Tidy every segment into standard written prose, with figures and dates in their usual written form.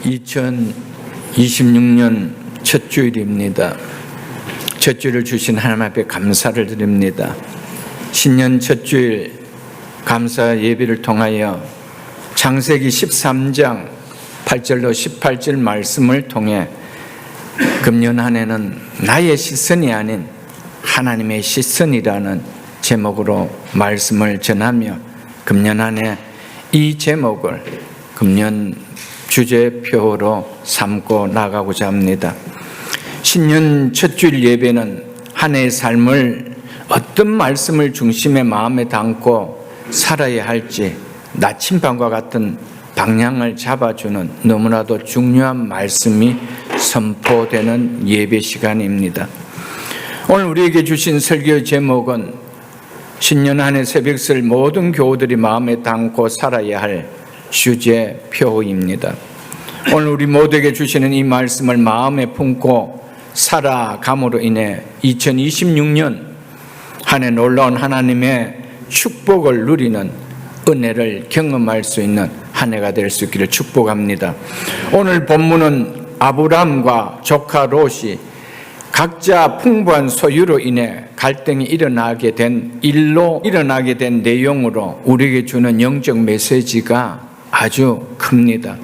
2026년 첫 주일입니다. 첫 주일을 주신 하나님 앞에 감사를 드립니다. 신년 첫 주일 감사 예배를 통하여 창세기 13장 8절로 18절 말씀을 통해 금년 한 해는 나의 시선이 아닌 하나님의 시선이라는 제목으로 말씀을 전하며 금년 한 해 이 제목을 금년 주제표로 삼고 나가고자 합니다. 신년 첫 주일 예배는 한 해의 삶을 어떤 말씀을 중심에 마음에 담고 살아야 할지 나침반과 같은 방향을 잡아주는 너무나도 중요한 말씀이 선포되는 예배 시간입니다. 오늘 우리에게 주신 설교 제목은 신년 한 해 새벽설 모든 교우들이 마음에 담고 살아야 할 주제표입니다. 오늘 우리 모두에게 주시는 이 말씀을 마음에 품고 살아감으로 인해 2026년 한 해 놀라운 하나님의 축복을 누리는 은혜를 경험할 수 있는 한 해가 될 수 있기를 축복합니다. 오늘 본문은 아브람과 조카 롯이 각자 풍부한 소유로 인해 갈등이 일어나게 된 내용으로 우리에게 주는 영적 메시지가 아주 큽니다.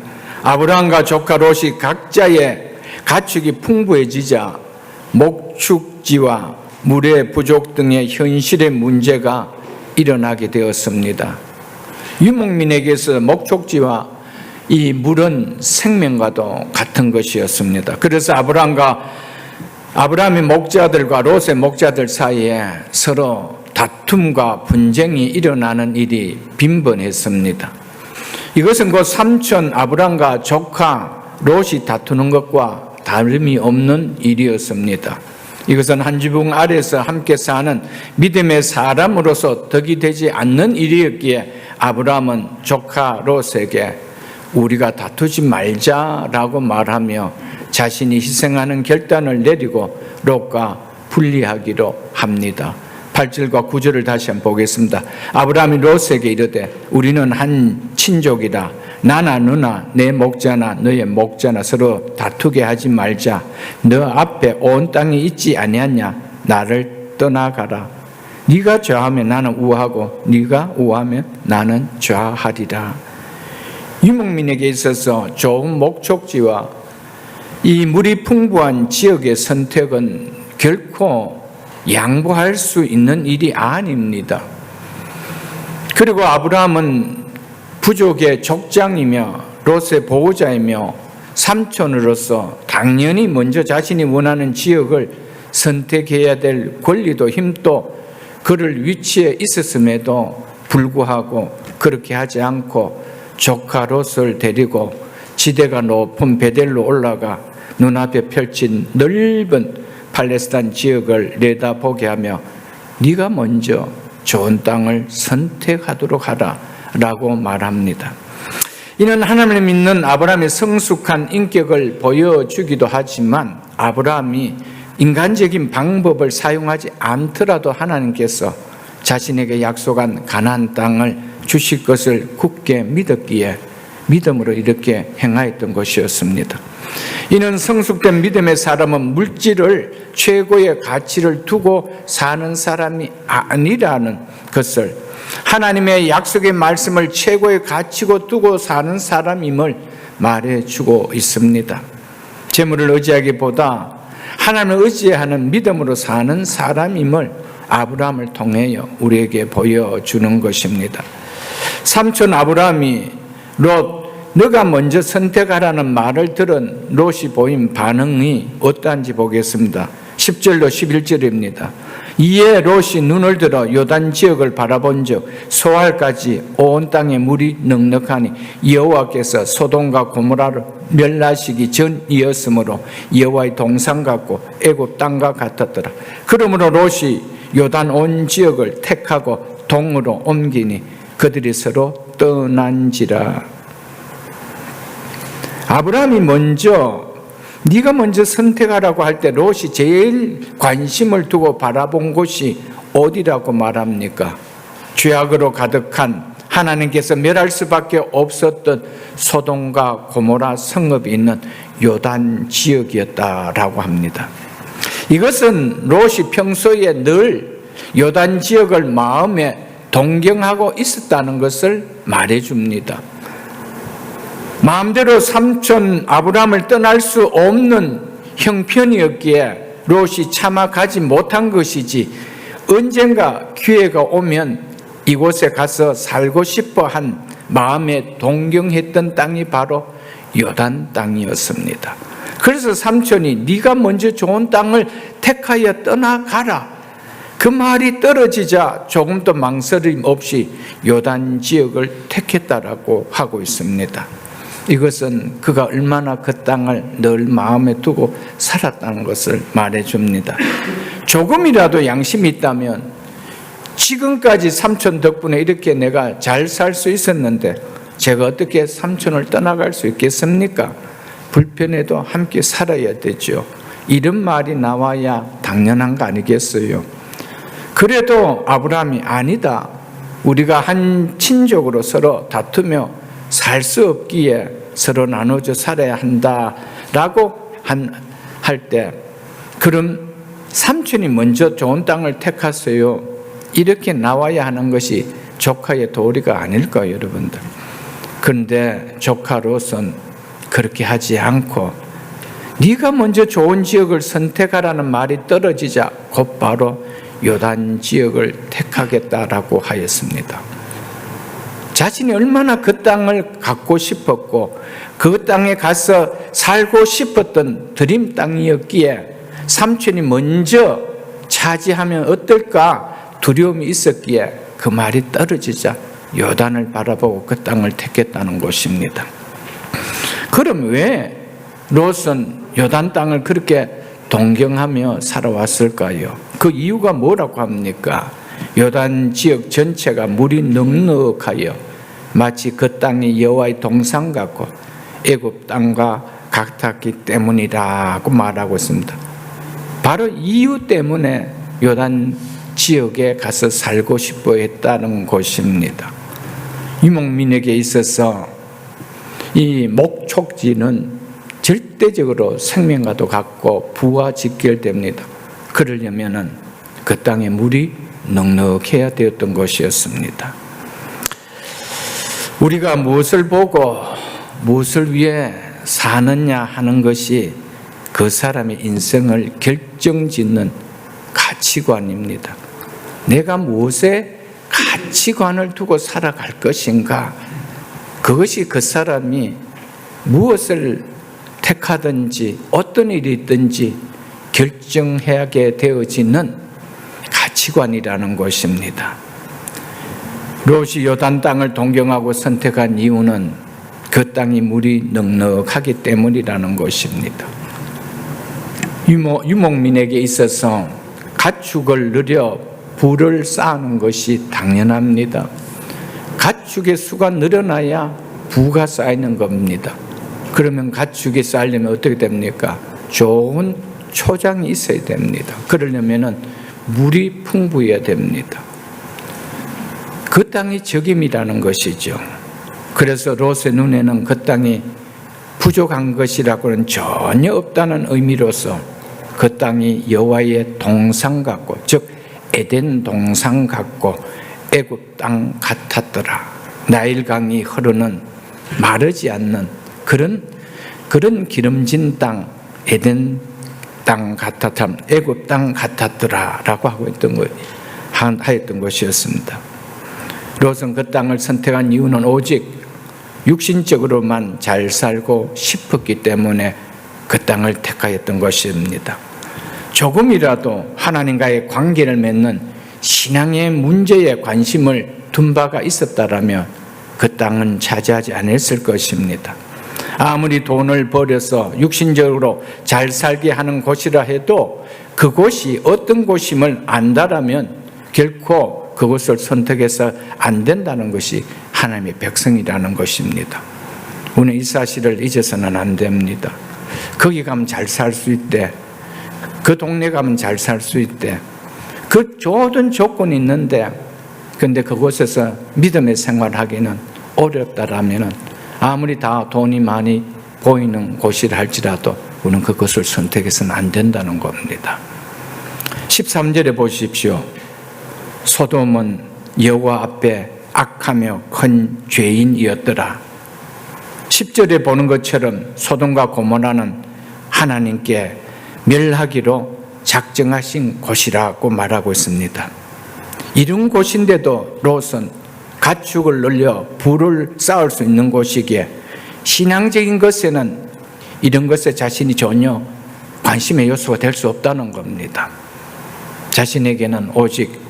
아브람과 조카 롯이 각자의 가축이 풍부해지자 목축지와 물의 부족 등의 현실의 문제가 일어나게 되었습니다. 유목민에게서 목축지와 이 물은 생명과도 같은 것이었습니다. 그래서 아브람의 목자들과 롯의 목자들 사이에 서로 다툼과 분쟁이 일어나는 일이 빈번했습니다. 이것은 곧 삼촌 아브람과 조카 롯이 다투는 것과 다름이 없는 일이었습니다. 이것은 한 지붕 아래서 함께 사는 믿음의 사람으로서 덕이 되지 않는 일이었기에 아브람은 조카 롯에게 우리가 다투지 말자라고 말하며 자신이 희생하는 결단을 내리고 롯과 분리하기로 합니다. 8절과 9절을 다시 한번 보겠습니다. 아브람이 롯에게 이르되 우리는 한 친족이라 나나 너나 내 목자나 너의 목자나 서로 다투게 하지 말자. 너 앞에 온 땅이 있지 아니하냐. 나를 떠나가라. 네가 좌하면 나는 우하고 네가 우하면 나는 좌하리라. 유목민에게 있어서 좋은 목축지와 이 물이 풍부한 지역의 선택은 결코 양보할 수 있는 일이 아닙니다. 그리고 아브라함은 부족의 족장이며 롯의 보호자이며 삼촌으로서 당연히 먼저 자신이 원하는 지역을 선택해야 될 권리도 힘도 그를 위치에 있었음에도 불구하고 그렇게 하지 않고 조카 롯을 데리고 지대가 높은 베델로 올라가 눈앞에 펼친 넓은 팔레스타인 지역을 내다보게 하며 네가 먼저 좋은 땅을 선택하도록 하라 라고 말합니다. 이는 하나님을 믿는 아브라함의 성숙한 인격을 보여주기도 하지만 아브라함이 인간적인 방법을 사용하지 않더라도 하나님께서 자신에게 약속한 가나안 땅을 주실 것을 굳게 믿었기에 믿음으로 이렇게 행하였던 것이었습니다. 이는 성숙된 믿음의 사람은 물질을 최고의 가치를 두고 사는 사람이 아니라는 것을, 하나님의 약속의 말씀을 최고의 가치로 두고 사는 사람임을 말해주고 있습니다. 재물을 의지하기보다 하나님을 의지하는 믿음으로 사는 사람임을 아브라함을 통해 우리에게 보여주는 것입니다. 삼촌 아브라함이 롯, 너가 먼저 선택하라는 말을 들은 롯이 보인 반응이 어떠한지 보겠습니다. 10절로 11절입니다. 이에 롯이 눈을 들어 요단 지역을 바라본즉 소알까지 온 땅에 물이 넉넉하니 여호와께서 소돔과 고모라를 멸하시기 전이었으므로 여호와의 동산 같고 애굽 땅과 같았더라. 그러므로 롯이 요단 온 지역을 택하고 동으로 옮기니 그들이 서로 떠난지라. 아브라함이 네가 먼저 선택하라고 할 때 롯이 제일 관심을 두고 바라본 곳이 어디라고 말합니까? 죄악으로 가득한 하나님께서 멸할 수밖에 없었던 소돔과 고모라 성읍이 있는 요단 지역이었다라고 합니다. 이것은 롯이 평소에 늘 요단 지역을 마음에 동경하고 있었다는 것을 말해줍니다. 마음대로 삼촌 아브라함을 떠날 수 없는 형편이었기에 롯이 차마 가지 못한 것이지, 언젠가 기회가 오면 이곳에 가서 살고 싶어 한 마음에 동경했던 땅이 바로 요단 땅이었습니다. 그래서 삼촌이 네가 먼저 좋은 땅을 택하여 떠나가라, 그 말이 떨어지자 조금도 망설임 없이 요단 지역을 택했다라고 하고 있습니다. 이것은 그가 얼마나 그 땅을 늘 마음에 두고 살았다는 것을 말해줍니다. 조금이라도 양심이 있다면 지금까지 삼촌 덕분에 이렇게 내가 잘 살 수 있었는데 제가 어떻게 삼촌을 떠나갈 수 있겠습니까? 불편해도 함께 살아야 되죠. 이런 말이 나와야 당연한 거 아니겠어요? 그래도 아브라함이 아니다, 우리가 한 친족으로 서로 다투며 살 수 없기에 서로 나눠져 살아야 한다라고 할 때, 그럼 삼촌이 먼저 좋은 땅을 택하세요, 이렇게 나와야 하는 것이 조카의 도리가 아닐까요, 여러분들? 그런데 조카로서는 그렇게 하지 않고 네가 먼저 좋은 지역을 선택하라는 말이 떨어지자 곧바로 요단 지역을 택하겠다라고 하였습니다. 자신이 얼마나 그 땅을 갖고 싶었고 그 땅에 가서 살고 싶었던 드림 땅이었기에 삼촌이 먼저 차지하면 어떨까 두려움이 있었기에 그 말이 떨어지자 요단을 바라보고 그 땅을 택했다는 것입니다. 그럼 왜 롯은 요단 땅을 그렇게 동경하며 살아왔을까요? 그 이유가 뭐라고 합니까? 요단 지역 전체가 물이 넉넉하여 마치 그 땅이 여호와의 동산 같고 애굽 땅과 같았기 때문이라고 말하고 있습니다. 바로 이유 때문에 요단 지역에 가서 살고 싶어 했다는 것입니다. 유목민에게 있어서 이 목촉지는 절대적으로 생명과도 같고 부와 직결됩니다. 그러려면 그 땅에 물이 넉넉해야 되었던 것이었습니다. 우리가 무엇을 보고 무엇을 위해 사느냐 하는 것이 그 사람의 인생을 결정짓는 가치관입니다. 내가 무엇에 가치관을 두고 살아갈 것인가, 그것이 그 사람이 무엇을 택하든지 어떤 일이 있든지 결정하게 되어지는 가치관이라는 것입니다. 롯이 요단 땅을 동경하고 선택한 이유는 그 땅이 물이 넉넉하기 때문이라는 것입니다. 유목민에게 있어서 가축을 늘려 부를 쌓는 것이 당연합니다. 가축의 수가 늘어나야 부가 쌓이는 겁니다. 그러면 가축이 쌓이려면 어떻게 됩니까? 좋은 초장이 있어야 됩니다. 그러려면 물이 풍부해야 됩니다. 그 땅이 적임이라는 것이죠. 그래서 롯의 눈에는 그 땅이 부족한 것이라고는 전혀 없다는 의미로서 그 땅이 여호와의 동산 같고, 즉 에덴 동산 같고 애굽 땅 같았더라. 나일강이 흐르는 마르지 않는 그런 기름진 땅, 에덴 땅 같았던, 애굽 땅 같았더라라고 하였던 것이었습니다. 롯은 그 땅을 선택한 이유는 오직 육신적으로만 잘 살고 싶었기 때문에 그 땅을 택하였던 것입니다. 조금이라도 하나님과의 관계를 맺는 신앙의 문제에 관심을 둔 바가 있었다라면 그 땅은 차지하지 않았을 것입니다. 아무리 돈을 벌여서 육신적으로 잘 살게 하는 곳이라 해도 그곳이 어떤 곳임을 안다라면 결코 그것을 선택해서 안 된다는 것이 하나님의 백성이라는 것입니다. 우리는 이 사실을 잊어서는 안 됩니다. 거기 가면 잘 살 수 있대, 그 동네 가면 잘 살 수 있대, 그 모든 조건이 있는데 그런데 그곳에서 믿음의 생활하기는 어렵다라면 아무리 다 돈이 많이 보이는 곳이라 할지라도 우리는 그것을 선택해서는 안 된다는 겁니다. 13절에 보십시오. 소돔은 여호와 앞에 악하며 큰 죄인이었더라. 10절에 보는 것처럼 소돔과 고모라는 하나님께 멸하기로 작정하신 곳이라고 말하고 있습니다. 이런 곳인데도 롯은 가축을 늘려 부를 쌓을 수 있는 곳이기에 신앙적인 것에는 이런 것에 자신이 전혀 관심의 요소가 될 수 없다는 겁니다. 자신에게는 오직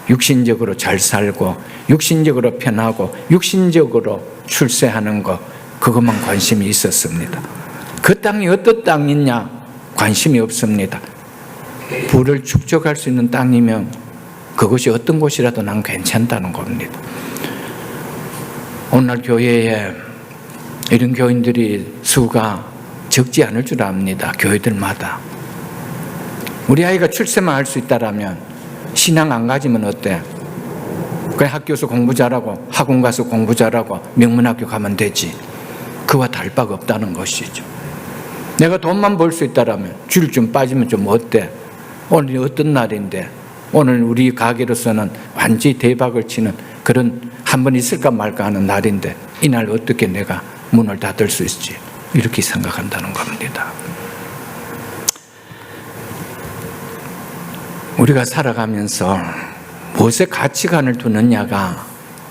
육신적으로 잘 살고 육신적으로 편하고 육신적으로 출세하는 것, 그것만 관심이 있었습니다. 그 땅이 어떤 땅이냐 관심이 없습니다. 부를 축적할 수 있는 땅이면 그것이 어떤 곳이라도 난 괜찮다는 겁니다. 오늘날 교회에 이런 교인들이 수가 적지 않을 줄 압니다. 교회들마다. 우리 아이가 출세만 할 수 있다라면 신앙 안 가지면 어때? 그냥 학교에서 공부 잘하고 학원 가서 공부 잘하고 명문학교 가면 되지. 그와 다를 바가 없다는 것이죠. 내가 돈만 벌 수 있다라면 줄 좀 빠지면 좀 어때? 오늘이 어떤 날인데 오늘 우리 가게로서는 완전히 대박을 치는 그런 한 번 있을까 말까 하는 날인데 이날 어떻게 내가 문을 닫을 수 있지? 이렇게 생각한다는 겁니다. 우리가 살아가면서 무엇에 가치관을 두느냐가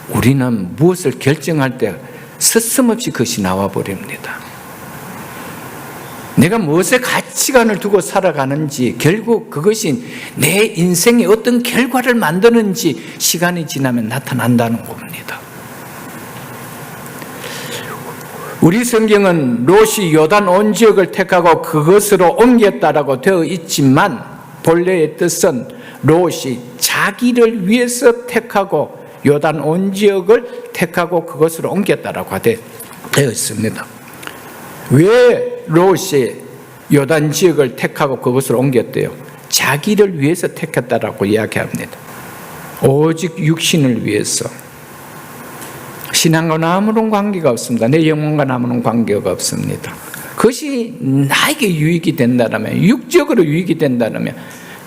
우리는 무엇을 결정할 때 스스럼없이 그것이 나와버립니다. 내가 무엇에 가치관을 두고 살아가는지 결국 그것이 내 인생에 어떤 결과를 만드는지 시간이 지나면 나타난다는 겁니다. 우리 성경은 롯이 요단 온 지역을 택하고 그것으로 옮겼다라고 되어 있지만 본래의 뜻은 롯이 자기를 위해서 택하고 요단 온 지역을 택하고 그것으로 옮겼다라고 되어 있습니다. 왜 롯이 요단 지역을 택하고 그것으로 옮겼대요? 자기를 위해서 택했다라고 이야기합니다. 오직 육신을 위해서. 신앙과는 아무런 관계가 없습니다. 내 영혼과는 아무런 관계가 없습니다. 그것이 나에게 유익이 된다면, 육적으로 유익이 된다면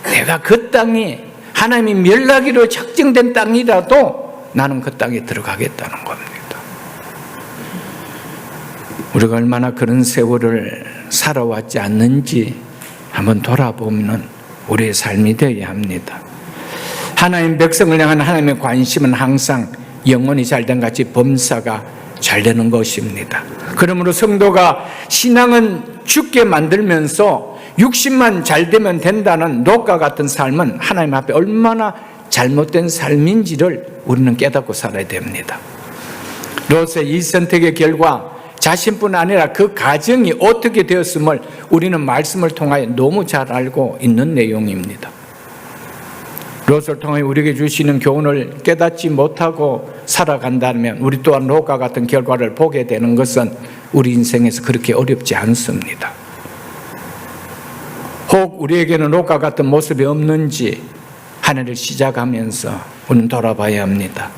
내가 그 땅이 하나님이 멸하기로 작정된 땅이라도 나는 그 땅에 들어가겠다는 겁니다. 우리가 얼마나 그런 세월을 살아왔지 않는지 한번 돌아보면 우리의 삶이 되어야 합니다. 하나님 백성을 향한 하나님의 관심은 항상 영혼이 잘된 같이 범사가 잘 되는 것입니다. 그러므로 성도가 신앙은 죽게 만들면서 육신만 잘 되면 된다는 롯과 같은 삶은 하나님 앞에 얼마나 잘못된 삶인지를 우리는 깨닫고 살아야 됩니다. 롯의 이 선택의 결과 자신뿐 아니라 그 가정이 어떻게 되었음을 우리는 말씀을 통하여 너무 잘 알고 있는 내용입니다. 롯을 통해 우리에게 주시는 교훈을 깨닫지 못하고 살아간다면 우리 또한 롯과 같은 결과를 보게 되는 것은 우리 인생에서 그렇게 어렵지 않습니다. 혹 우리에게는 롯과 같은 모습이 없는지 하늘을 시작하면서 우리는 돌아봐야 합니다.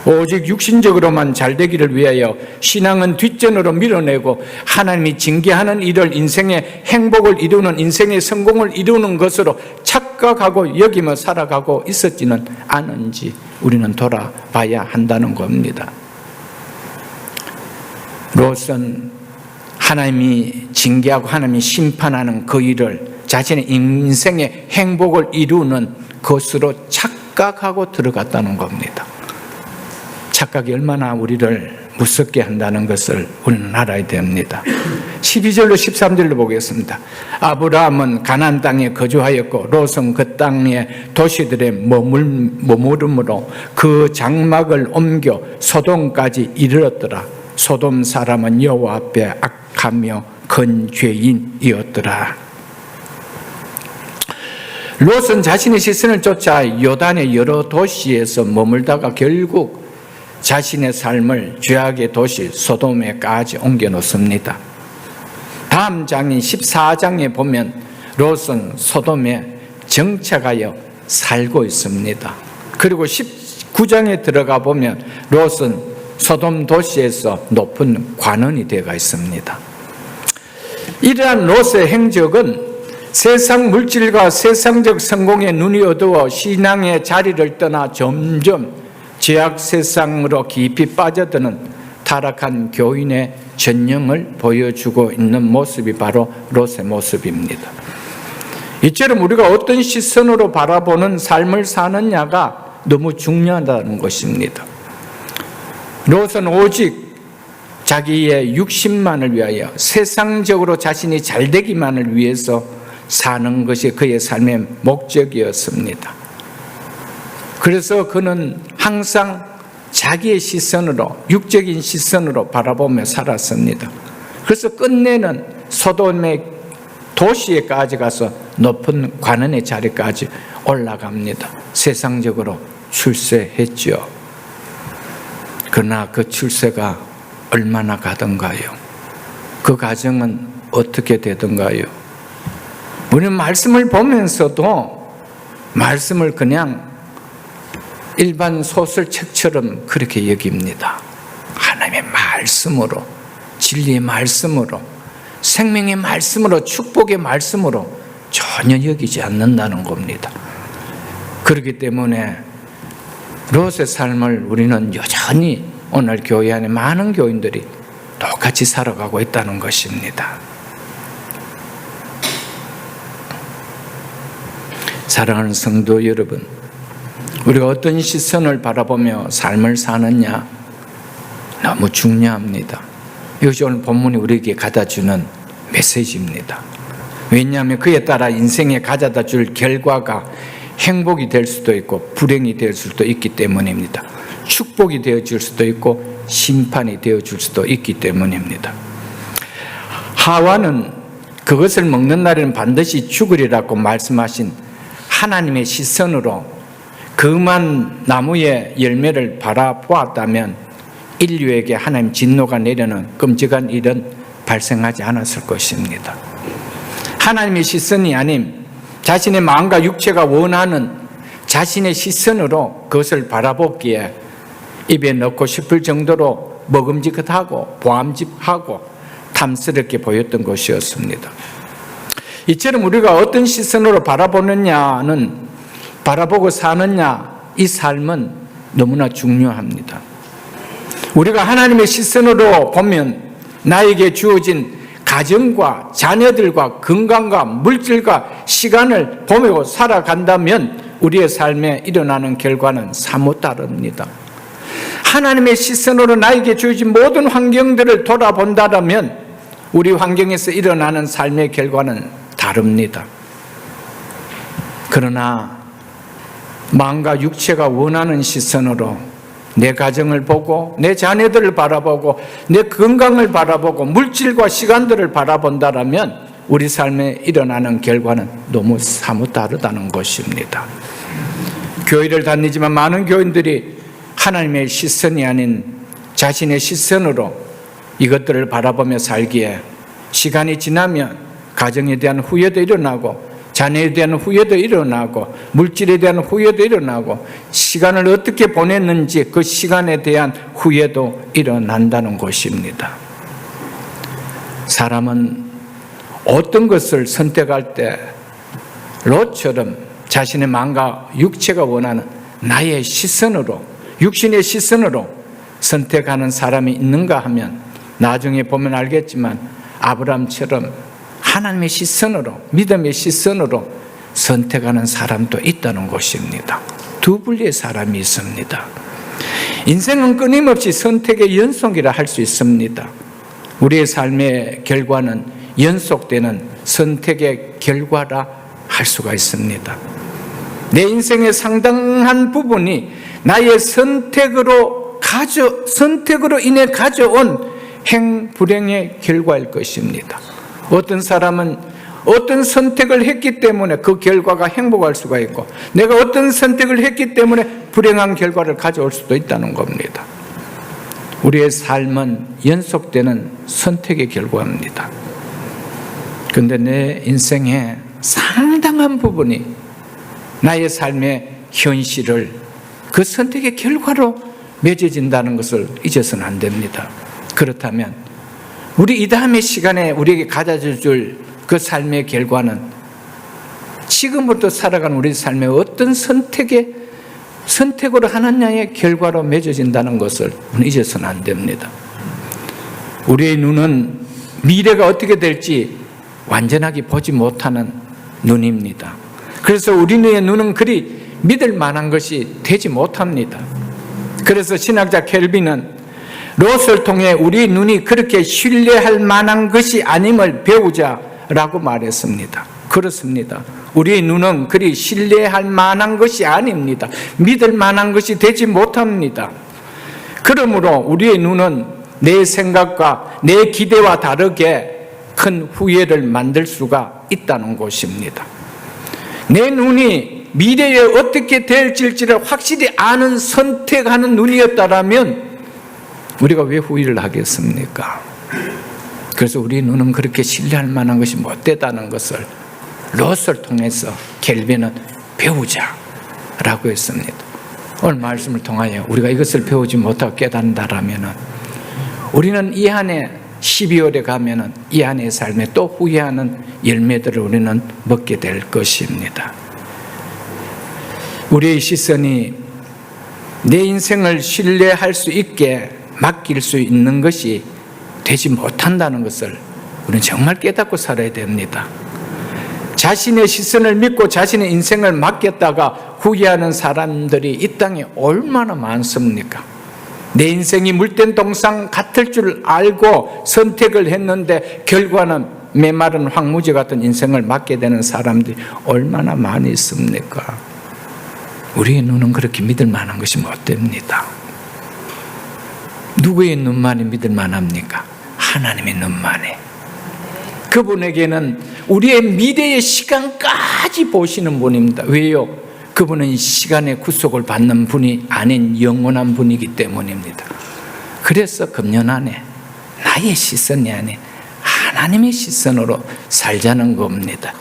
오직 육신적으로만 잘 되기를 위하여 신앙은 뒷전으로 밀어내고 하나님이 징계하는 일을 인생의 행복을 이루는, 인생의 성공을 이루는 것으로 착각하고 여기며 살아가고 있었지는 않은지 우리는 돌아봐야 한다는 겁니다. 롯은 하나님이 징계하고 하나님이 심판하는 그 일을 자신의 인생의 행복을 이루는 것으로 착각하고 들어갔다는 겁니다. 착각이 얼마나 우리를 무섭게 한다는 것을 우리는 알아야 됩니다. 12절로 13절로 보겠습니다. 아브라함은 가나안 땅에 거주하였고 롯은 그 땅의 도시들에 머무름으로 그 장막을 옮겨 소돔까지 이르렀더라. 소돔 사람은 여호와 앞에 악하며 큰 죄인이었더라. 롯은 자신의 시선을 쫓아 요단의 여러 도시에서 머물다가 결국 자신의 삶을 죄악의 도시 소돔에까지 옮겨놓습니다. 다음 장인 14장에 보면 롯은 소돔에 정착하여 살고 있습니다. 그리고 9장에 들어가 보면 롯은 소돔 도시에서 높은 관원이 되어 있습니다. 이러한 롯의 행적은 세상 물질과 세상적 성공에 눈이 어두워 신앙의 자리를 떠나 점점 죄악 세상으로 깊이 빠져드는 타락한 교인의 전형을 보여주고 있는 모습이 바로 롯의 모습입니다. 이처럼 우리가 어떤 시선으로 바라보는 삶을 사느냐가 너무 중요하다는 것입니다. 롯은 오직 자기의 육신만을 위하여 세상적으로 자신이 잘 되기만을 위해서 사는 것이 그의 삶의 목적이었습니다. 그래서 그는 항상 자기의 시선으로, 육적인 시선으로 바라보며 살았습니다. 그래서 끝내는 소돔의 도시에까지 가서 높은 관원의 자리까지 올라갑니다. 세상적으로 출세했죠. 그러나 그 출세가 얼마나 가던가요? 그 과정은 어떻게 되던가요? 우리는 말씀을 보면서도 말씀을 그냥 일반 소설책처럼 그렇게 여깁니다. 하나님의 말씀으로, 진리의 말씀으로, 생명의 말씀으로, 축복의 말씀으로 전혀 여기지 않는다는 겁니다. 그렇기 때문에 롯의 삶을 우리는 여전히 오늘 교회 안에 많은 교인들이 똑같이 살아가고 있다는 것입니다. 사랑하는 성도 여러분, 우리가 어떤 시선을 바라보며 삶을 사느냐 너무 중요합니다. 이것이 오늘 본문이 우리에게 가져주는 메시지입니다. 왜냐하면 그에 따라 인생에 가져다 줄 결과가 행복이 될 수도 있고 불행이 될 수도 있기 때문입니다. 축복이 되어줄 수도 있고 심판이 되어줄 수도 있기 때문입니다. 하와는 그것을 먹는 날에는 반드시 죽으리라고 말씀하신 하나님의 시선으로 그만 나무의 열매를 바라보았다면 인류에게 하나님 진노가 내려는 끔찍한 일은 발생하지 않았을 것입니다. 하나님의 시선이 아닌 자신의 마음과 육체가 원하는 자신의 시선으로 그것을 바라보기에 입에 넣고 싶을 정도로 먹음직하고 보암직하고 탐스럽게 보였던 것이었습니다. 이처럼 우리가 어떤 시선으로 바라보느냐는, 바라보고 사느냐, 이 삶은 너무나 중요합니다. 우리가 하나님의 시선으로 보면 나에게 주어진 가정과 자녀들과 건강과 물질과 시간을 보며 살아간다면 우리의 삶에 일어나는 결과는 사뭇 다릅니다. 하나님의 시선으로 나에게 주어진 모든 환경들을 돌아본다면 우리 환경에서 일어나는 삶의 결과는 다릅니다. 그러나 마음과 육체가 원하는 시선으로 내 가정을 보고 내 자녀들을 바라보고 내 건강을 바라보고 물질과 시간들을 바라본다면 우리 삶에 일어나는 결과는 너무 사뭇 다르다는 것입니다. 교회를 다니지만 많은 교인들이 하나님의 시선이 아닌 자신의 시선으로 이것들을 바라보며 살기에 시간이 지나면 가정에 대한 후회도 일어나고 자녀에 대한 후회도 일어나고 물질에 대한 후회도 일어나고 시간을 어떻게 보냈는지 그 시간에 대한 후회도 일어난다는 것입니다. 사람은 어떤 것을 선택할 때 롯처럼 자신의 마음과 육체가 원하는 나의 시선으로, 육신의 시선으로 선택하는 사람이 있는가 하면 나중에 보면 알겠지만 아브라함처럼 하나님의 시선으로, 믿음의 시선으로 선택하는 사람도 있다는 것입니다. 두 분리의 사람이 있습니다. 인생은 끊임없이 선택의 연속이라 할 수 있습니다. 우리의 삶의 결과는 연속되는 선택의 결과라 할 수가 있습니다. 내 인생의 상당한 부분이 나의 선택으로 인해 가져온 행불행의 결과일 것입니다. 어떤 사람은 어떤 선택을 했기 때문에 그 결과가 행복할 수가 있고 내가 어떤 선택을 했기 때문에 불행한 결과를 가져올 수도 있다는 겁니다. 우리의 삶은 연속되는 선택의 결과입니다. 그런데 내 인생의 상당한 부분이 나의 삶의 현실을 그 선택의 결과로 맺어진다는 것을 잊어서는 안 됩니다. 그렇다면 우리 이 다음의 시간에 우리에게 가져다 줄 그 삶의 결과는 지금부터 살아가는 우리 삶의 어떤 선택으로 하느냐의 결과로 맺어진다는 것을 잊어서는 안 됩니다. 우리의 눈은 미래가 어떻게 될지 완전하게 보지 못하는 눈입니다. 그래서 우리의 눈은 그리 믿을 만한 것이 되지 못합니다. 그래서 신학자 켈빈은 롯을 통해 우리 눈이 그렇게 신뢰할 만한 것이 아님을 배우자라고 말했습니다. 그렇습니다. 우리의 눈은 그리 신뢰할 만한 것이 아닙니다. 믿을 만한 것이 되지 못합니다. 그러므로 우리의 눈은 내 생각과 내 기대와 다르게 큰 후회를 만들 수가 있다는 것입니다. 내 눈이 미래에 어떻게 될지를 확실히 아는 선택하는 눈이었다면 우리가 왜 후회를 하겠습니까? 그래서 우리 눈은 그렇게 신뢰할 만한 것이 못 되다는 것을 롯을 통해서 켈빈은 배우자라고 했습니다. 오늘 말씀을 통하여 우리가 이것을 배우지 못하고 깨닫는다라면 우리는 이 한해 12월에 가면 이 한해의 삶에 또 후회하는 열매들을 우리는 먹게 될 것입니다. 우리의 시선이 내 인생을 신뢰할 수 있게 맡길 수 있는 것이 되지 못한다는 것을 우리는 정말 깨닫고 살아야 됩니다. 자신의 시선을 믿고 자신의 인생을 맡겼다가 후회하는 사람들이 이 땅에 얼마나 많습니까? 내 인생이 물된 동상 같을 줄 알고 선택을 했는데 결과는 메마른 황무지 같은 인생을 맞게 되는 사람들이 얼마나 많이 있습니까? 우리의 눈은 그렇게 믿을 만한 것이 못 됩니다. 누구의 눈만이 믿을 만합니까? 하나님의 눈만이. 그분에게는 우리의 미래의 시간까지 보시는 분입니다. 왜요? 그분은 시간의 구속을 받는 분이 아닌 영원한 분이기 때문입니다. 그래서 금년 안에 나의 시선이 아닌 하나님의 시선으로 살자는 겁니다.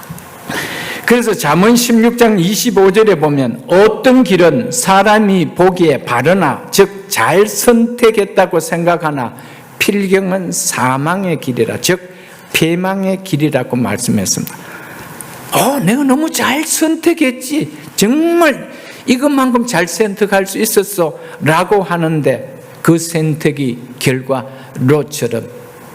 그래서 잠언 16장 25절에 보면 어떤 길은 사람이 보기에 바르나 즉 잘 선택했다고 생각하나 필경은 사망의 길이라 즉 패망의 길이라고 말씀했습니다. 내가 너무 잘 선택했지, 정말 이것만큼 잘 선택할 수 있었어 라고 하는데 그 선택이 결과 롯처럼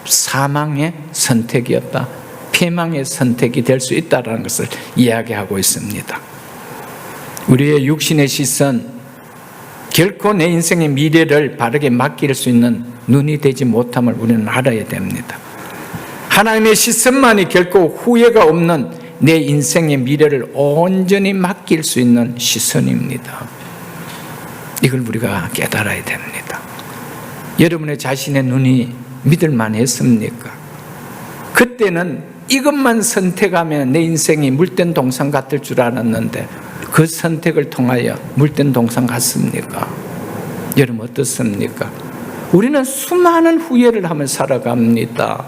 사망의 선택이었다, 패망의 선택이 될 수 있다는 것을 이야기하고 있습니다. 우리의 육신의 시선, 결코 내 인생의 미래를 바르게 맡길 수 있는 눈이 되지 못함을 우리는 알아야 됩니다. 하나님의 시선만이 결코 후회가 없는 내 인생의 미래를 온전히 맡길 수 있는 시선입니다. 이걸 우리가 깨달아야 됩니다. 여러분의 자신의 눈이 믿을 만했습니까? 그때는 이것만 선택하면 내 인생이 물된 동상 같을 줄 알았는데 그 선택을 통하여 물된 동상 같습니까? 여러분 어떻습니까? 우리는 수많은 후회를 하며 살아갑니다.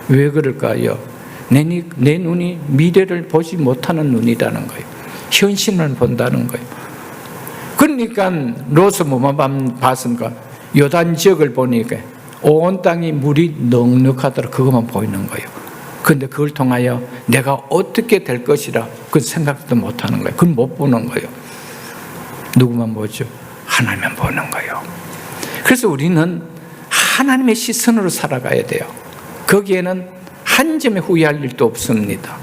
왜 그럴까요? 내 눈이 미래를 보지 못하는 눈이라는 거예요. 현실을 본다는 거예요. 그러니까 롯은 뭐만 봤습니까? 요단 지역을 보니까 온 땅이 물이 넉넉하도록 그것만 보이는 거예요. 그런데 그걸 통하여 내가 어떻게 될 것이라 그 생각도 못하는 거예요. 그건 못 보는 거예요. 누구만 보죠? 하나님만 보는 거예요. 그래서 우리는 하나님의 시선으로 살아가야 돼요. 거기에는 한 점의 후회할 일도 없습니다.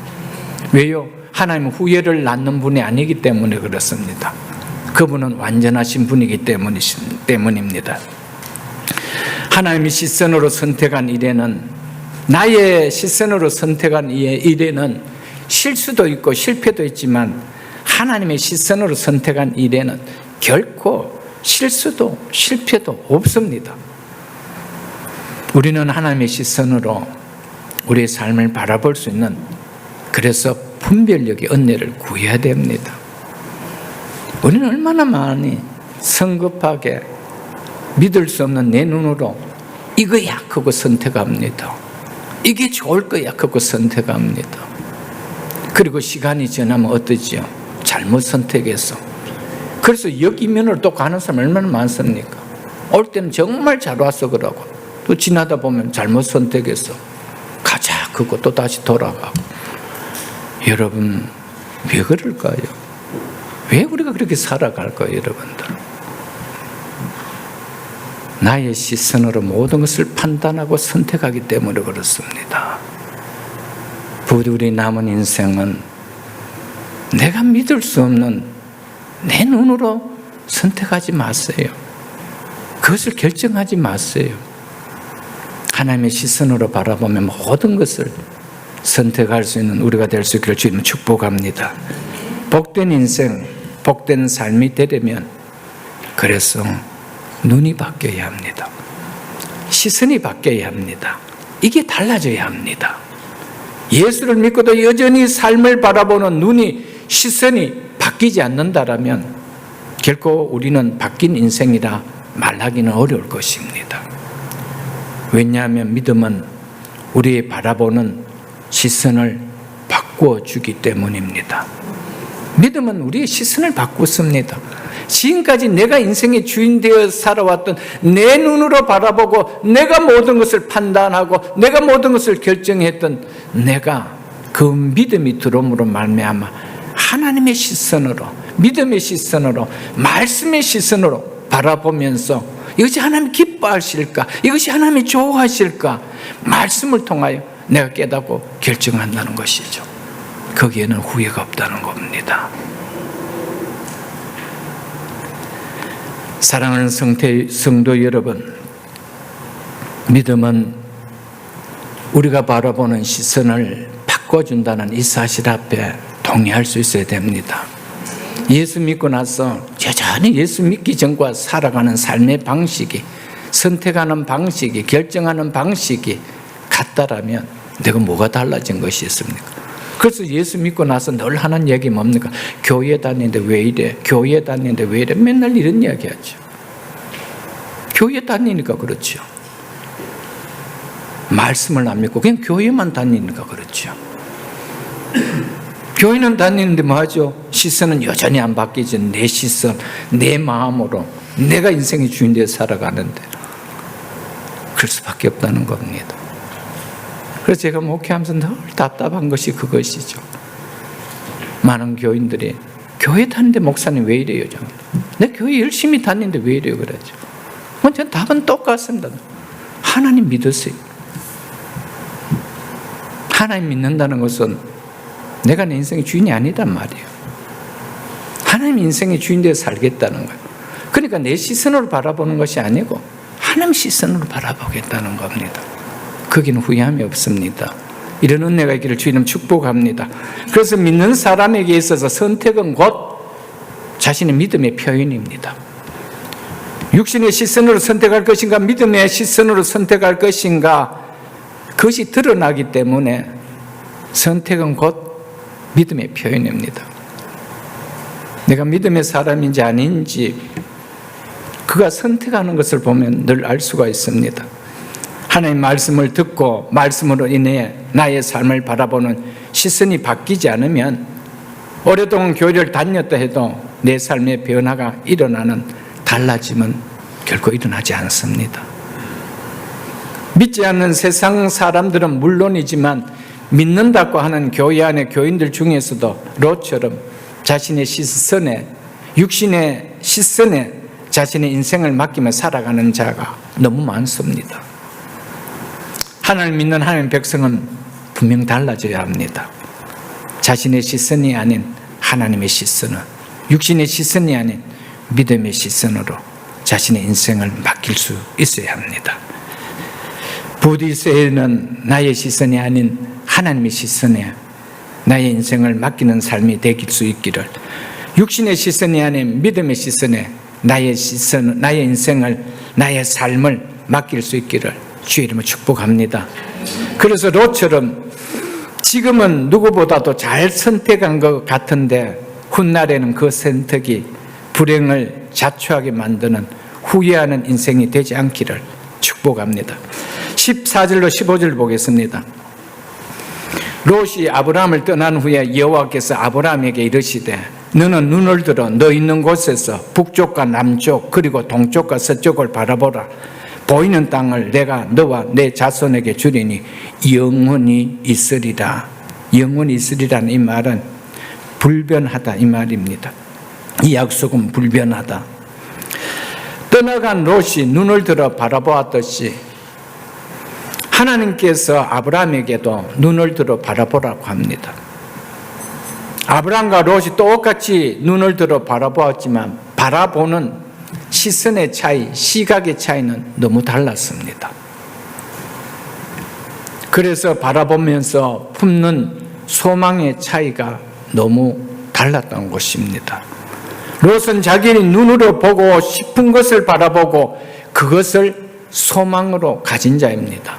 왜요? 하나님은 후회를 낳는 분이 아니기 때문에 그렇습니다. 그분은 완전하신 분이기 때문입니다. 하나님의 시선으로 선택한 일에는, 나의 시선으로 선택한 일에는 실수도 있고 실패도 있지만 하나님의 시선으로 선택한 일에는 결코 실수도 실패도 없습니다. 우리는 하나님의 시선으로 우리의 삶을 바라볼 수 있는, 그래서 분별력의 은혜를 구해야 됩니다. 우리는 얼마나 많이 성급하게 믿을 수 없는 내 눈으로 이거야 하고 선택합니다. 이게 좋을 거야 하고 선택합니다. 그리고 시간이 지나면 어떠지요? 잘못 선택해서 그래서 여기면으로 또 가는 사람 얼마나 많습니까? 올 때는 정말 잘 와서 그러고 또 지나다 보면 잘못 선택해서 가자 그거 또 다시 돌아가고. 여러분 왜 그럴까요? 왜 우리가 그렇게 살아갈까요, 여러분들? 나의 시선으로 모든 것을 판단하고 선택하기 때문에 그렇습니다. 부디 우리 남은 인생은 내가 믿을 수 없는 내 눈으로 선택하지 마세요. 그것을 결정하지 마세요. 하나님의 시선으로 바라보면 모든 것을 선택할 수 있는 우리가 될 수 있기를 주님 축복합니다. 복된 인생, 복된 삶이 되려면 그래서 눈이 바뀌어야 합니다. 시선이 바뀌어야 합니다. 이게 달라져야 합니다. 예수를 믿고도 여전히 삶을 바라보는 눈이, 시선이 바뀌지 않는다라면 결코 우리는 바뀐 인생이라 말하기는 어려울 것입니다. 왜냐하면 믿음은 우리의 바라보는 시선을 바꾸어 주기 때문입니다. 믿음은 우리의 시선을 바꾸습니다. 지금까지 내가 인생의 주인 되어 살아왔던 내 눈으로 바라보고 내가 모든 것을 판단하고 내가 모든 것을 결정했던 내가 그 믿음이 들어옴으로 말미암아 하나님의 시선으로, 믿음의 시선으로, 말씀의 시선으로 바라보면서 이것이 하나님 기뻐하실까? 이것이 하나님이 좋아하실까? 말씀을 통하여 내가 깨닫고 결정한다는 것이죠. 거기에는 후회가 없다는 겁니다. 사랑하는 성도 여러분, 믿음은 우리가 바라보는 시선을 바꿔준다는 이 사실 앞에 동의할 수 있어야 됩니다. 예수 믿고 나서 여전히 예수 믿기 전과 살아가는 삶의 방식이, 선택하는 방식이, 결정하는 방식이 같다라면 내가 뭐가 달라진 것이 있습니까? 그래서 예수 믿고 나서 늘 하는 얘기 뭡니까? 교회 다니는데 왜 이래? 교회 다니는데 왜 이래? 맨날 이런 이야기 하죠. 교회 다니니까 그렇죠. 말씀을 안 믿고 그냥 교회만 다니니까 그렇죠. 교회는 다니는데 뭐 하죠? 시선은 여전히 안 바뀌죠. 내 시선, 내 마음으로 내가 인생의 주인 되어 살아가는데 그럴 수밖에 없다는 겁니다. 그래서 제가 목회하면서 늘 답답한 것이 그것이죠. 많은 교인들이 교회 다니는데 목사님 왜 이래요? 내 교회 열심히 다니는데 왜 이래요? 그러죠. 저는 답은 똑같습니다. 하나님 믿으세요. 하나님 믿는다는 것은 내가 내 인생의 주인이 아니단 말이에요. 하나님 인생의 주인 되어 살겠다는 거예요. 그러니까 내 시선으로 바라보는 것이 아니고 하나님 시선으로 바라보겠다는 겁니다. 거기는 후회함이 없습니다. 이런 은혜가 있기를 주님 축복합니다. 그래서 믿는 사람에게 있어서 선택은 곧 자신의 믿음의 표현입니다. 육신의 시선으로 선택할 것인가 믿음의 시선으로 선택할 것인가 그것이 드러나기 때문에 선택은 곧 믿음의 표현입니다. 내가 믿음의 사람인지 아닌지 그가 선택하는 것을 보면 늘 알 수가 있습니다. 하나님 말씀을 듣고 말씀으로 인해 나의 삶을 바라보는 시선이 바뀌지 않으면 오랫동안 교회를 다녔다 해도 내 삶의 변화가 일어나는 달라짐은 결코 일어나지 않습니다. 믿지 않는 세상 사람들은 물론이지만 믿는다고 하는 교회 안의 교인들 중에서도 롯처럼 자신의 시선에, 육신의 시선에 자신의 인생을 맡기며 살아가는 자가 너무 많습니다. 하나님 믿는 하나님의 백성은 분명 달라져야 합니다. 자신의 시선이 아닌 하나님의 시선은, 육신의 시선이 아닌 믿음의 시선으로 자신의 인생을 맡길 수 있어야 합니다. 부디세에는 나의 시선이 아닌 하나님의 시선에 나의 인생을 맡기는 삶이 되길 수 있기를, 육신의 시선이 아닌 믿음의 시선에 나의 인생을, 나의 삶을 맡길 수 있기를 주의 이름으로 축복합니다. 그래서 롯처럼 지금은 누구보다도 잘 선택한 것 같은데 훗날에는 그 선택이 불행을 자초하게 만드는 후회하는 인생이 되지 않기를 축복합니다. 14절로 15절 보겠습니다. 롯이 아브라함을 떠난 후에 여호와께서 아브라함에게 이르시되 너는 눈을 들어 너 있는 곳에서 북쪽과 남쪽 그리고 동쪽과 서쪽을 바라보라. 보이는 땅을 내가 너와 내 자손에게 주리니 영원히 있으리라. 영원히 있으리라는 이 말은 불변하다 이 말입니다. 이 약속은 불변하다. 떠나간 롯이 눈을 들어 바라보았듯이 하나님께서 아브라함에게도 눈을 들어 바라보라고 합니다. 아브라함과 롯이 똑같이 눈을 들어 바라보았지만 바라보는 시선의 차이, 시각의 차이는 너무 달랐습니다. 그래서 바라보면서 품는 소망의 차이가 너무 달랐던 것입니다. 롯은 자기의 눈으로 보고 싶은 것을 바라보고 그것을 소망으로 가진 자입니다.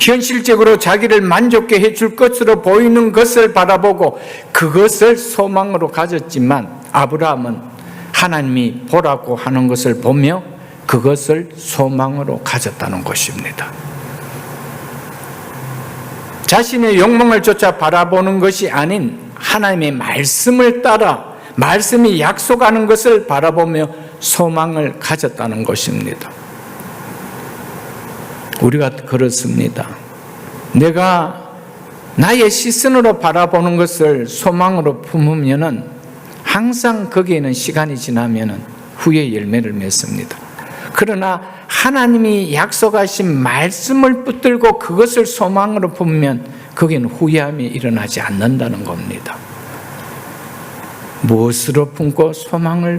현실적으로 자기를 만족해 해줄 것으로 보이는 것을 바라보고 그것을 소망으로 가졌지만 아브라함은 하나님이 보라고 하는 것을 보며 그것을 소망으로 가졌다는 것입니다. 자신의 욕망을 쫓아 바라보는 것이 아닌 하나님의 말씀을 따라 말씀이 약속하는 것을 바라보며 소망을 가졌다는 것입니다. 우리가 그렇습니다. 내가 나의 시선으로 바라보는 것을 소망으로 품으면은 항상 거기에는 시간이 지나면은 후에 열매를 맺습니다. 그러나 하나님이 약속하신 말씀을 붙들고 그것을 소망으로 품으면 거기는 후회함이 일어나지 않는다는 겁니다. 무엇으로 품고 소망을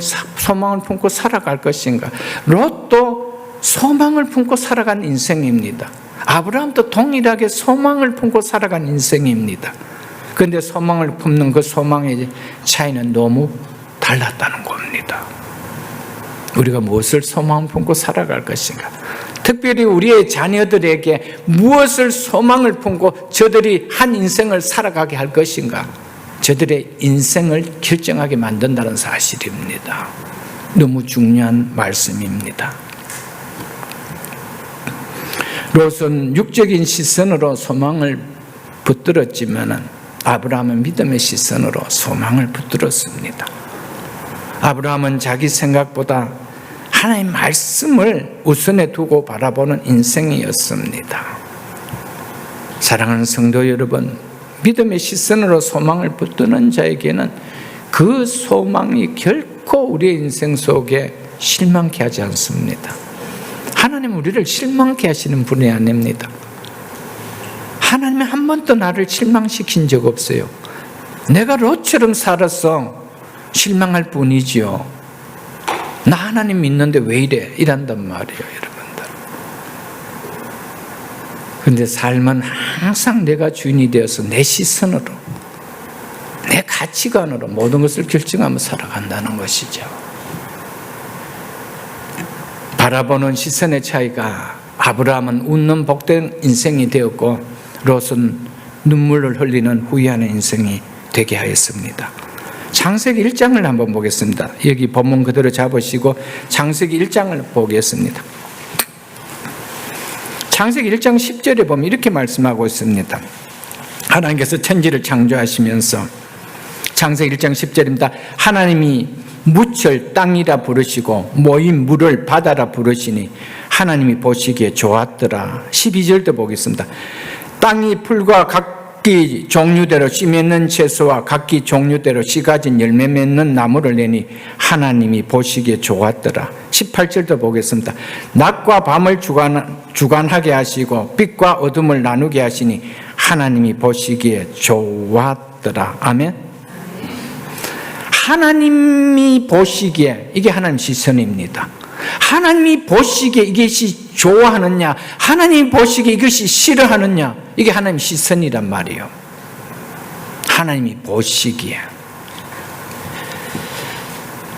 품고 살아갈 것인가? 롯도 소망을 품고 살아간 인생입니다. 아브라함도 동일하게 소망을 품고 살아간 인생입니다. 그런데 소망을 품는 그 소망의 차이는 너무 달랐다는 겁니다. 우리가 무엇을 소망을 품고 살아갈 것인가? 특별히 우리의 자녀들에게 무엇을 소망을 품고 저들이 한 인생을 살아가게 할 것인가? 저들의 인생을 결정하게 만든다는 사실입니다. 너무 중요한 말씀입니다. 롯은 육적인 시선으로 소망을 붙들었지만 아브라함은 믿음의 시선으로 소망을 붙들었습니다. 아브라함은 자기 생각보다 하나님의 말씀을 우선에 두고 바라보는 인생이었습니다. 사랑하는 성도 여러분, 믿음의 시선으로 소망을 붙드는 자에게는 그 소망이 결코 우리의 인생 속에 실망케 하지 않습니다. 하나님은 우리를 실망케 하시는 분이 아닙니다. 하나님은 한 번도 나를 실망시킨 적 없어요. 내가 롯처럼 살아서 실망할 뿐이지요. 나 하나님 믿는데 왜 이래? 이란단 말이에요, 여러분들. 그런데 삶은 항상 내가 주인이 되어서 내 시선으로, 내 가치관으로 모든 것을 결정하며 살아간다는 것이죠. 바라보는 시선의 차이가 아브라함은 웃는 복된 인생이 되었고 롯은 눈물을 흘리는 후회하는 인생이 되게 하였습니다. 창세기 1장을 한번 보겠습니다. 여기 본문 그대로 잡으시고 창세기 1장을 보겠습니다. 창세기 1장 10절에 보면 이렇게 말씀하고 있습니다. 하나님께서 천지를 창조하시면서 창세기 1장 10절입니다. 하나님이 무철 땅이라 부르시고 모인 물을 바다라 부르시니 하나님이 보시기에 좋았더라. 12절도 보겠습니다. 땅이 풀과 각기 종류대로 씨 맺는 채소와 각기 종류대로 씨 가진 열매 맺는 나무를 내니 하나님이 보시기에 좋았더라. 18절도 보겠습니다. 낮과 밤을 주관하게 하시고 빛과 어둠을 나누게 하시니 하나님이 보시기에 좋았더라. 아멘. 하나님이 보시기에, 이게 하나님 시선입니다. 하나님이 보시기에 이것이 좋아하느냐, 하나님이 보시기에 이것이 싫어하느냐, 이게 하나님 시선이란 말이에요. 하나님이 보시기에.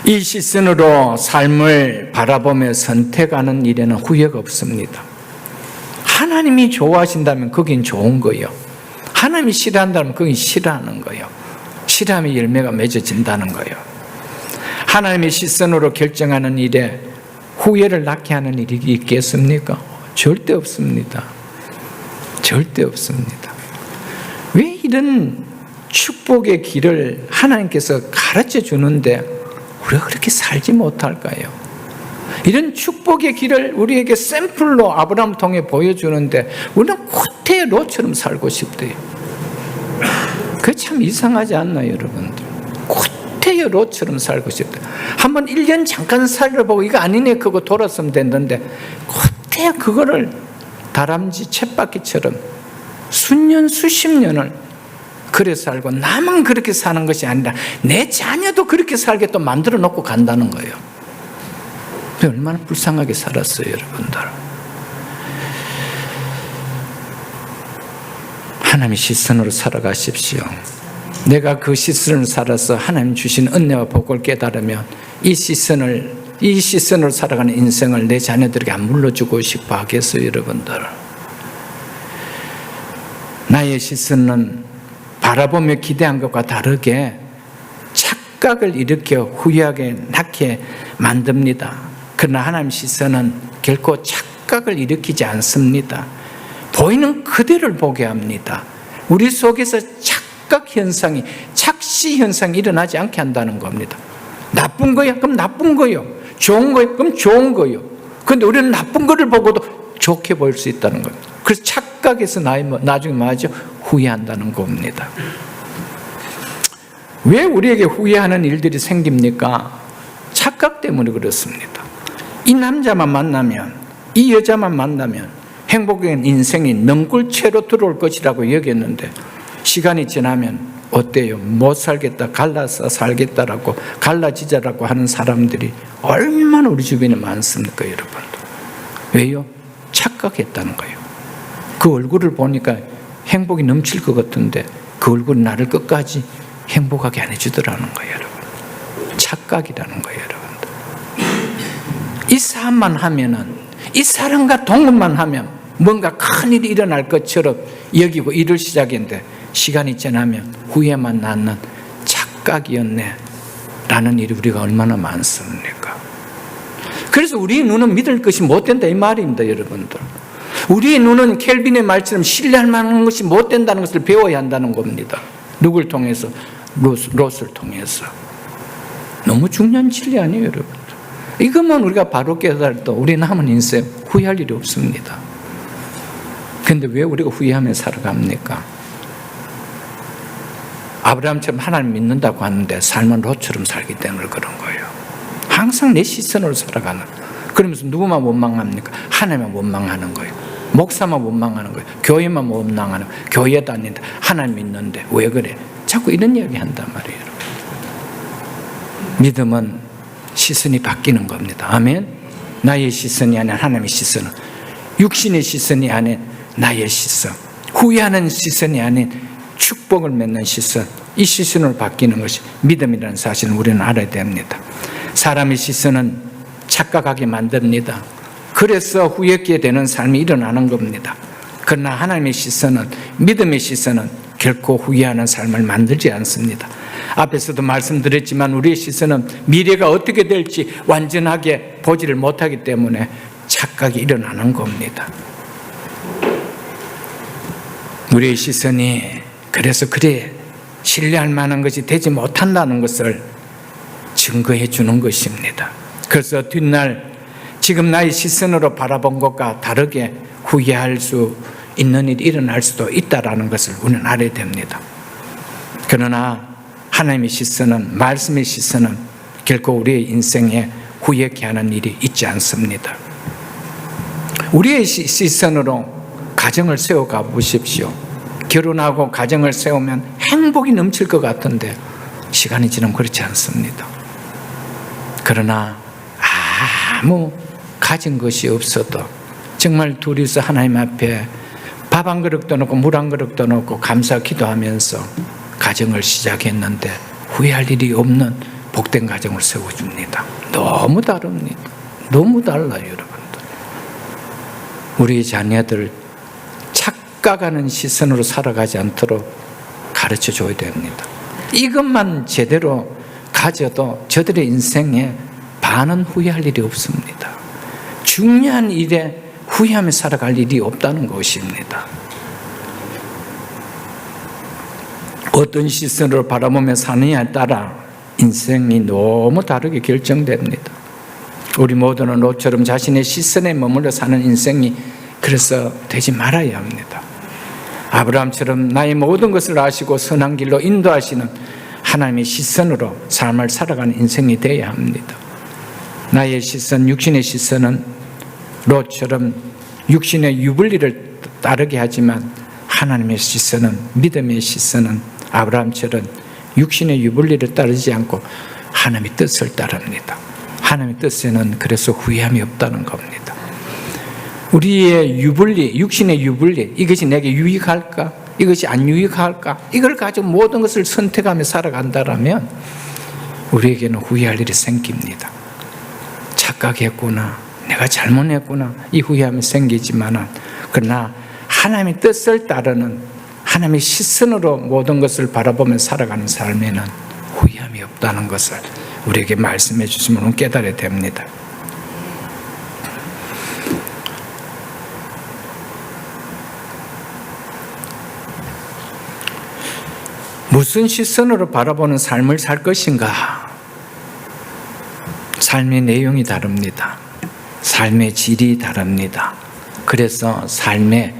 이 시선으로 삶을 바라보며 선택하는 일에는 후회가 없습니다. 하나님이 좋아하신다면 거긴 좋은 거예요. 하나님이 싫어한다면 거긴 싫어하는 거예요. 싫어함의 열매가 맺어진다는 거예요. 하나님의 시선으로 결정하는 일에 후회를 낳게 하는 일이 있겠습니까? 절대 없습니다. 절대 없습니다. 왜 이런 축복의 길을 하나님께서 가르쳐 주는데 우리가 그렇게 살지 못할까요? 이런 축복의 길을 우리에게 샘플로 아브라함 통해 보여주는데 우리는 고태의 롯처럼 살고 싶대요. 그게 참 이상하지 않나요, 여러분들? 고태의 롯처럼 살고 싶다. 한번 1년 잠깐 살아보고 이거 아니네 그거 돌았으면 됐는데 고태의 그거를 다람쥐 쳇바퀴처럼 수년 수십 년을 그래 살고 나만 그렇게 사는 것이 아니라 내 자녀도 그렇게 살게 또 만들어 놓고 간다는 거예요. 얼마나 불쌍하게 살았어요, 여러분들. 하나님의 시선으로 살아가십시오. 내가 그 시선으로 살아서 하나님 주신 은혜와 복을 깨달으면 이 시선으로 살아가는 인생을 내 자녀들에게 안 물려주고 싶어 하겠어요, 여러분들. 나의 시선은 바라보며 기대한 것과 다르게 착각을 일으켜 후회하게 낳게 만듭니다. 그러나 하나님의 시선은 결코 착각을 일으키지 않습니다. 보이는 그대로를 보게 합니다. 우리 속에서 착각 현상이, 착시 현상이 일어나지 않게 한다는 겁니다. 나쁜 거야? 그럼 나쁜 거요. 좋은 거요? 그럼 좋은 거요. 그런데 우리는 나쁜 거를 보고도 좋게 보일 수 있다는 겁니다. 그래서 착각에서 나중에 뭐하죠? 후회한다는 겁니다. 왜 우리에게 후회하는 일들이 생깁니까? 착각 때문에 그렇습니다. 이 남자만 만나면, 이 여자만 만나면 행복한 인생이 능굴채로 들어올 것이라고 여겼는데 시간이 지나면 어때요? 못 살겠다, 갈라서 살겠다라고, 갈라지자라고 하는 사람들이 얼마나 우리 주변에 많습니까, 여러분? 왜요? 착각했다는 거예요. 그 얼굴을 보니까 행복이 넘칠 것 같은데 그 얼굴이 나를 끝까지 행복하게 안 해주더라는 거예요, 여러분. 착각이라는 거예요, 여러분. 이 싸움만 하면은, 이 사람과 동업만 하면 뭔가 큰일이 일어날 것처럼 여기고 일을 시작했는데 시간이 지나면 후회만 낳는 착각이었네 라는 일이 우리가 얼마나 많습니까? 그래서 우리의 눈은 믿을 것이 못 된다 이 말입니다, 여러분들. 우리의 눈은 켈빈의 말처럼 신뢰할 만한 것이 못 된다는 것을 배워야 한다는 겁니다. 누굴 통해서? 롯을 통해서. 너무 중요한 진리 아니에요, 여러분? 이것만 우리가 바로 깨달아도 우리 남은 인생 후회할 일이 없습니다. 그런데 왜 우리가 후회하며 살아갑니까? 아브라함처럼 하나님 믿는다고 하는데 삶은 롯처럼 살기 때문에 그런 거예요. 항상 내 시선으로 살아가는. 그러면서 누구만 원망합니까? 하나님만 원망하는 거예요. 목사만 원망하는 거예요. 교회만 원망하는 거예요. 교회 다니는데 하나님 믿는데 왜 그래? 자꾸 이런 이야기 한단 말이에요. 믿음은 시선이 바뀌는 겁니다. 아멘. 나의 시선이 아닌 하나님의 시선은, 육신의 시선이 아닌 나의 시선, 후회하는 시선이 아닌 축복을 맺는 시선, 이 시선으로 바뀌는 것이 믿음이라는 사실을 우리는 알아야 됩니다. 사람의 시선은 착각하게 만듭니다. 그래서 후회하게 되는 삶이 일어나는 겁니다. 그러나 하나님의 시선은, 믿음의 시선은 결코 후회하는 삶을 만들지 않습니다. 앞에서도 말씀드렸지만 우리의 시선은 미래가 어떻게 될지 완전하게 보지를 못하기 때문에 착각이 일어나는 겁니다. 우리의 시선이 그래서 그래 신뢰할 만한 것이 되지 못한다는 것을 증거해 주는 것입니다. 그래서 뒷날 지금 나의 시선으로 바라본 것과 다르게 후회할 수 있는 일이 일어날 수도 있다는 것을 우리는 알아야 됩니다. 그러나 하나님의 시선은, 말씀의 시선은 결코 우리의 인생에 후회케 하는 일이 있지 않습니다. 우리의 시선으로 가정을 세워가 보십시오. 결혼하고 가정을 세우면 행복이 넘칠 것 같은데 시간이 지나면 그렇지 않습니다. 그러나 아무 가진 것이 없어도 정말 둘이서 하나님 앞에 밥 한 그릇도 넣고 물 한 그릇도 넣고 감사 기도하면서 가정을 시작했는데 후회할 일이 없는 복된 가정을 세워줍니다. 너무 다릅니다. 너무 달라요, 여러분들. 우리 자녀들 착각하는 시선으로 살아가지 않도록 가르쳐 줘야 됩니다. 이것만 제대로 가져도 저들의 인생에 반은 후회할 일이 없습니다. 중요한 일에 후회하며 살아갈 일이 없다는 것입니다. 어떤 시선으로 바라보며 사느냐에 따라 인생이 너무 다르게 결정됩니다. 우리 모두는 롯처럼 자신의 시선에 머물러 사는 인생이 그래서 되지 말아야 합니다. 아브라함처럼 나의 모든 것을 아시고 선한 길로 인도하시는 하나님의 시선으로 삶을 살아가는 인생이 되어야 합니다. 나의 시선, 육신의 시선은 롯처럼 육신의 유불리를 따르게 하지만 하나님의 시선은, 믿음의 시선은 아브라함처럼 육신의 유불리를 따르지 않고 하나님의 뜻을 따릅니다. 하나님의 뜻에는 그래서 후회함이 없다는 겁니다. 우리의 유불리, 육신의 유불리, 이것이 내게 유익할까? 이것이 안 유익할까? 이걸 가지고 모든 것을 선택하며 살아간다면 우리에게는 후회할 일이 생깁니다. 착각했구나, 내가 잘못했구나, 이 후회함이 생기지만, 그러나 하나님의 뜻을 따르는 하나님의 시선으로 모든 것을 바라보며 살아가는 삶에는 후회함이 없다는 것을 우리에게 말씀해 주시면 깨달아야 됩니다. 무슨 시선으로 바라보는 삶을 살 것인가? 삶의 내용이 다릅니다. 삶의 질이 다릅니다. 그래서 삶의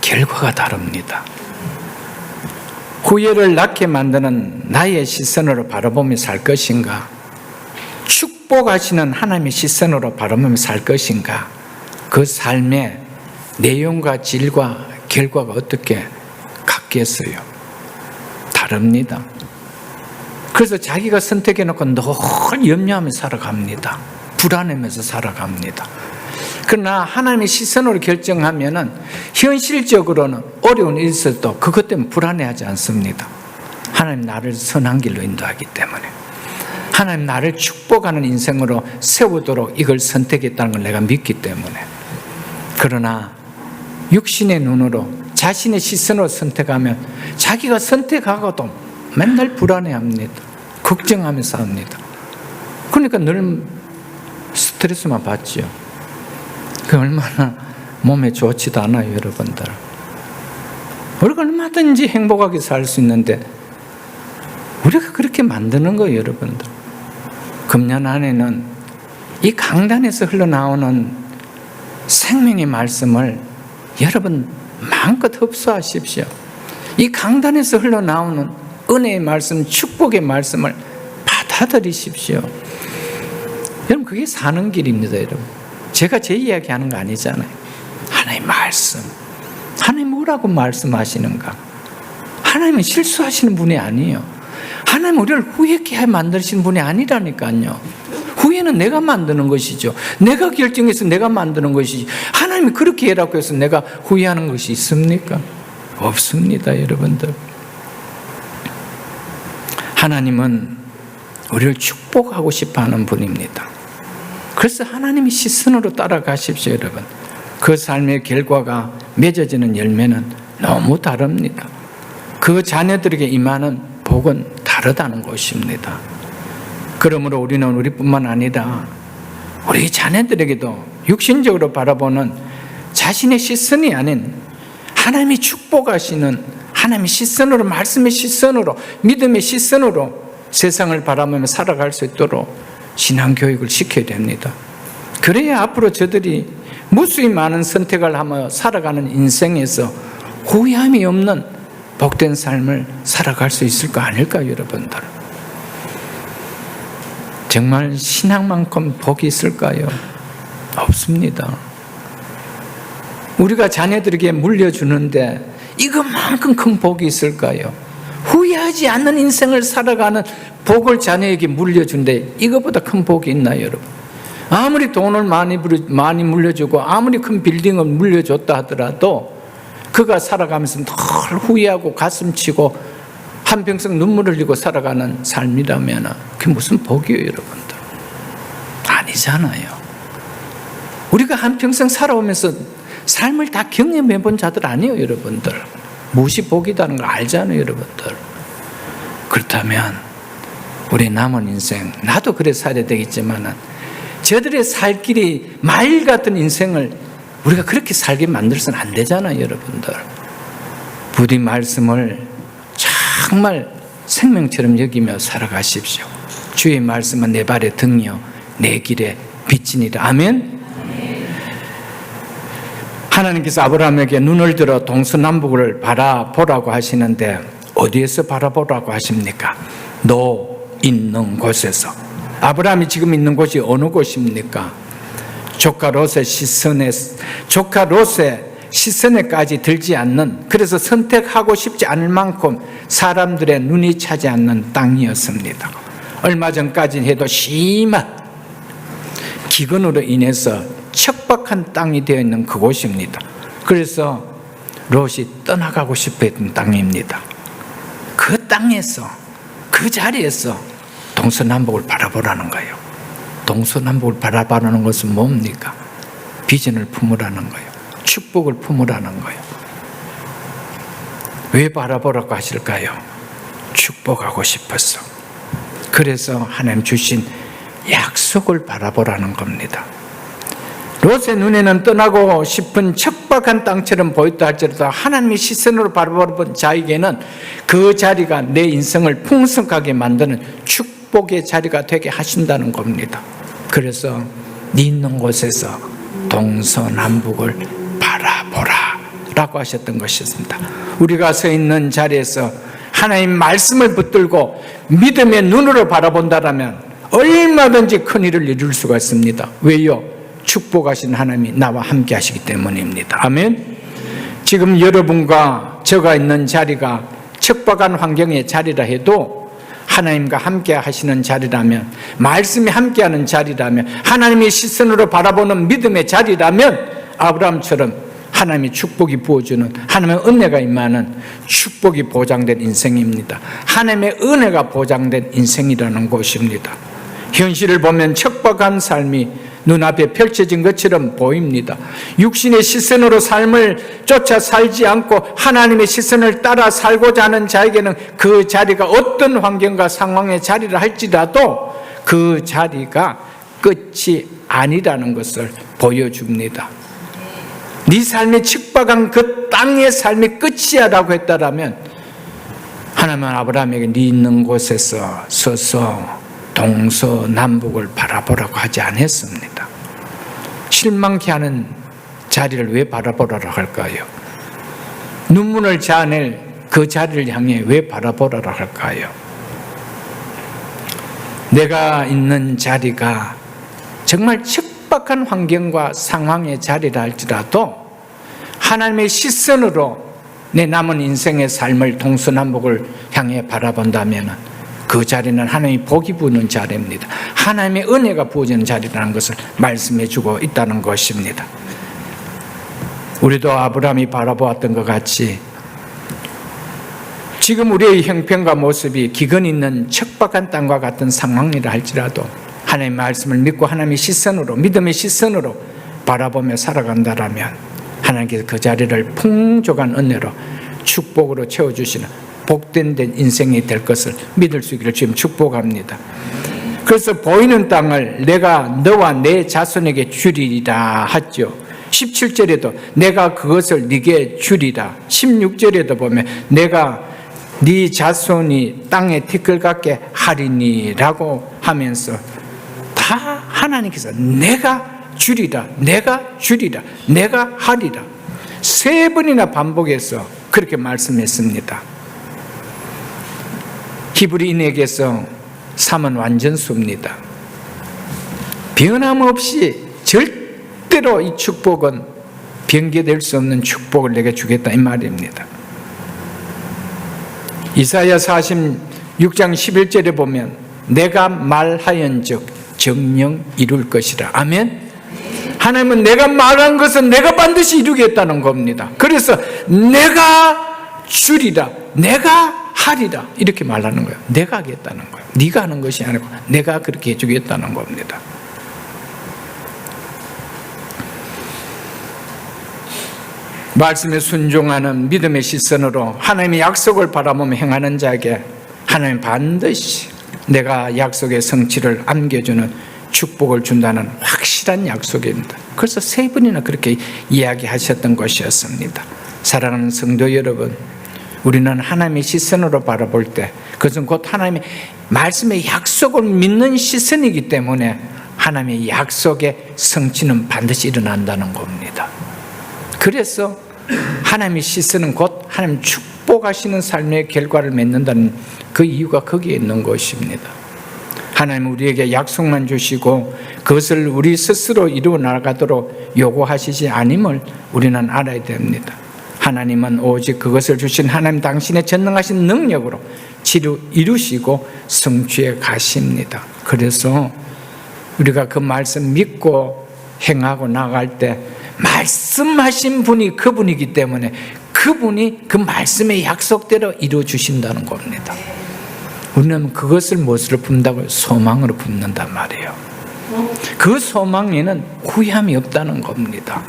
결과가 다릅니다. 후회를 낳게 만드는 나의 시선으로 바라보며 살 것인가? 축복하시는 하나님의 시선으로 바라보며 살 것인가? 그 삶의 내용과 질과 결과가 어떻게 같겠어요? 다릅니다. 그래서 자기가 선택해놓고 늘 염려하며 살아갑니다. 불안하면서 살아갑니다. 그러나 하나님의 시선으로 결정하면은 현실적으로는 어려운 일이 있어도 그것 때문에 불안해하지 않습니다. 하나님 나를 선한 길로 인도하기 때문에, 하나님 나를 축복하는 인생으로 세우도록 이걸 선택했다는 걸 내가 믿기 때문에. 그러나 육신의 눈으로 자신의 시선으로 선택하면 자기가 선택하고도 맨날 불안해합니다. 걱정하면서 합니다. 그러니까 늘 스트레스만 받죠. 그 얼마나 몸에 좋지도 않아요, 여러분들. 우리가 얼마든지 행복하게 살 수 있는데 우리가 그렇게 만드는 거예요, 여러분들. 금년 안에는 이 강단에서 흘러나오는 생명의 말씀을 여러분 마음껏 흡수하십시오. 이 강단에서 흘러나오는 은혜의 말씀, 축복의 말씀을 받아들이십시오. 여러분, 그게 사는 길입니다, 여러분. 제가 제 이야기 하는 거 아니잖아요. 하나님의 말씀. 하나님 뭐라고 말씀하시는가? 하나님은 실수하시는 분이 아니에요. 하나님 우리를 후회케 만드시는 분이 아니라니까요. 후회는 내가 만드는 것이죠. 내가 결정해서 내가 만드는 것이지. 하나님이 그렇게 해라고 해서 내가 후회하는 것이 있습니까? 없습니다, 여러분들. 하나님은 우리를 축복하고 싶어하는 분입니다. 그래서 하나님의 시선으로 따라가십시오, 여러분. 그 삶의 결과가 맺어지는 열매는 너무 다릅니다. 그 자녀들에게 임하는 복은 다르다는 것입니다. 그러므로 우리는 우리뿐만 아니라 우리 자녀들에게도 육신적으로 바라보는 자신의 시선이 아닌 하나님이 축복하시는 하나님의 시선으로, 말씀의 시선으로, 믿음의 시선으로 세상을 바라보며 살아갈 수 있도록 신앙교육을 시켜야 됩니다. 그래야 앞으로 저들이 무수히 많은 선택을 하며 살아가는 인생에서 후회함이 없는 복된 삶을 살아갈 수 있을 거 아닐까요, 여러분들? 정말 신앙만큼 복이 있을까요? 없습니다. 우리가 자녀들에게 물려주는데 이것만큼 큰 복이 있을까요? 후회하지 않는 인생을 살아가는 복을 자녀에게 물려준데 이것보다 큰 복이 있나요, 여러분? 아무리 돈을 많이 물려주고 아무리 큰 빌딩을 물려줬다 하더라도 그가 살아가면서 늘 후회하고 가슴치고 한평생 눈물을 흘리고 살아가는 삶이라면 그게 무슨 복이에요, 여러분들? 아니잖아요. 우리가 한평생 살아오면서 삶을 다 경험해 본 자들 아니에요, 여러분들. 무엇이 복이다는 걸 알잖아요, 여러분들. 그렇다면 우리 남은 인생, 나도 그래 살아야 되겠지만 저들의 살 길이 말 같은 인생을 우리가 그렇게 살게 만들어서는 안 되잖아요, 여러분들. 부디 말씀을 정말 생명처럼 여기며 살아가십시오. 주의 말씀은 내 발의 등이요 내 길에 빛이니라. 아멘. 하나님께서 아브라함에게 눈을 들어 동서남북을 바라보라고 하시는데 어디에서 바라보라고 하십니까? 너 있는 곳에서. 아브라함이 지금 있는 곳이 어느 곳입니까? 조카 롯의 시선에까지 들지 않는, 그래서 선택하고 싶지 않을 만큼 사람들의 눈이 차지 않는 땅이었습니다. 얼마 전까지 해도 심한 기근으로 인해서 척박한 땅이 되어 있는 그곳입니다. 그래서 롯이 떠나가고 싶어 했던 땅입니다. 그 땅에서, 그 자리에서 동서남북을 바라보라는 거예요. 동서남북을 바라보라는 것은 뭡니까? 비전을 품으라는 거예요. 축복을 품으라는 거예요. 왜 바라보라고 하실까요? 축복하고 싶어서. 그래서 하나님 주신 약속을 바라보라는 겁니다. 롯의 눈에는 떠나고 싶은 척박한 땅처럼 보였다 할지라도 하나님의 시선으로 바라보는 자에게는 그 자리가 내 인생을 풍성하게 만드는 축복의 자리가 되게 하신다는 겁니다. 그래서 네 있는 곳에서 동서남북을 바라보라 라고 하셨던 것이었습니다. 우리가 서 있는 자리에서 하나님 말씀을 붙들고 믿음의 눈으로 바라본다라면 얼마든지 큰 일을 이룰 수가 있습니다. 왜요? 축복하신 하나님이 나와 함께 하시기 때문입니다. 아멘. 지금 여러분과 저가 있는 자리가 척박한 환경의 자리라 해도 하나님과 함께 하시는 자리라면, 말씀이 함께하는 자리라면, 하나님의 시선으로 바라보는 믿음의 자리라면 아브라함처럼 하나님의 축복이 부어주는, 하나님의 은혜가 임하는 축복이 보장된 인생입니다. 하나님의 은혜가 보장된 인생이라는 것입니다. 현실을 보면 척박한 삶이 눈앞에 펼쳐진 것처럼 보입니다. 육신의 시선으로 삶을 쫓아 살지 않고 하나님의 시선을 따라 살고자 하는 자에게는 그 자리가 어떤 환경과 상황의 자리를 할지라도 그 자리가 끝이 아니라는 것을 보여줍니다. 네 삶이 척박한 그 땅의 삶이 끝이야라고 했다라면 하나님은 아브라함에게 네 있는 곳에서 서서 동서남북을 바라보라고 하지 않았습니다. 실망케 하는 자리를 왜 바라보라고 할까요? 눈물을 자아낼 그 자리를 향해 왜 바라보라고 할까요? 내가 있는 자리가 정말 척박한 환경과 상황의 자리라 할지라도 하나님의 시선으로 내 남은 인생의 삶을 동서남북을 향해 바라본다면 그 자리는 하나님이 복이 부는 자리입니다. 하나님의 은혜가 부어지는 자리라는 것을 말씀해 주고 있다는 것입니다. 우리도 아브라함이 바라보았던 것 같이 지금 우리의 형편과 모습이 기근 있는 척박한 땅과 같은 상황이라 할지라도 하나님의 말씀을 믿고 하나님의 시선으로, 믿음의 시선으로 바라보며 살아간다라면 하나님께서 그 자리를 풍족한 은혜로 축복으로 채워주시는 복된 인생이 될 것을 믿을 수 있기를 지금 축복합니다. 그래서 보이는 땅을 내가 너와 내 자손에게 주리라 하죠. 17절에도 내가 그것을 네게 주리라. 16절에도 보면 내가 네 자손이 땅에 티끌 같게 하리니라고 하면서 다 하나님께서 내가 주리라, 내가 주리라, 내가 하리라 3번이나 반복해서 그렇게 말씀했습니다. 히브리인에게서 3은 완전수입니다. 변함없이 절대로 이 축복은 변개될 수 없는 축복을 내게 주겠다 이 말입니다. 이사야 46장 11절에 보면 내가 말하연즉 정녕 이룰 것이라. 아멘. 하나님은 내가 말한 것은 내가 반드시 이루겠다는 겁니다. 그래서 내가 주리라, 내가 하리라 이렇게 말하는 거예요. 내가 하겠다는 거예요. 네가 하는 것이 아니고 내가 그렇게 해주겠다는 겁니다. 말씀에 순종하는 믿음의 시선으로 하나님의 약속을 바라보며 행하는 자에게 하나님 반드시 내가 약속의 성취를 안겨주는 축복을 준다는 확실한 약속입니다. 그래서 3번이나 그렇게 이야기하셨던 것이었습니다. 사랑하는 성도 여러분, 우리는 하나님의 시선으로 바라볼 때 그것은 곧 하나님의 말씀의 약속을 믿는 시선이기 때문에 하나님의 약속의 성취는 반드시 일어난다는 겁니다. 그래서 하나님의 시선은 곧 하나님 축복하시는 삶의 결과를 맺는다는 그 이유가 거기에 있는 것입니다. 하나님은 우리에게 약속만 주시고 그것을 우리 스스로 이루어 나가도록 요구하시지 않음을 우리는 알아야 됩니다. 하나님은 오직 그것을 주신 하나님 당신의 전능하신 능력으로 이루시고 성취해 가십니다. 그래서 우리가 그 말씀 믿고 행하고 나갈 때 말씀하신 분이 그분이기 때문에 그분이 그 말씀의 약속대로 이루어 주신다는 겁니다. 우리는 그것을 무엇으로 품는다고요? 소망으로 품는단 말이에요. 그 소망에는 후회함이 없다는 겁니다.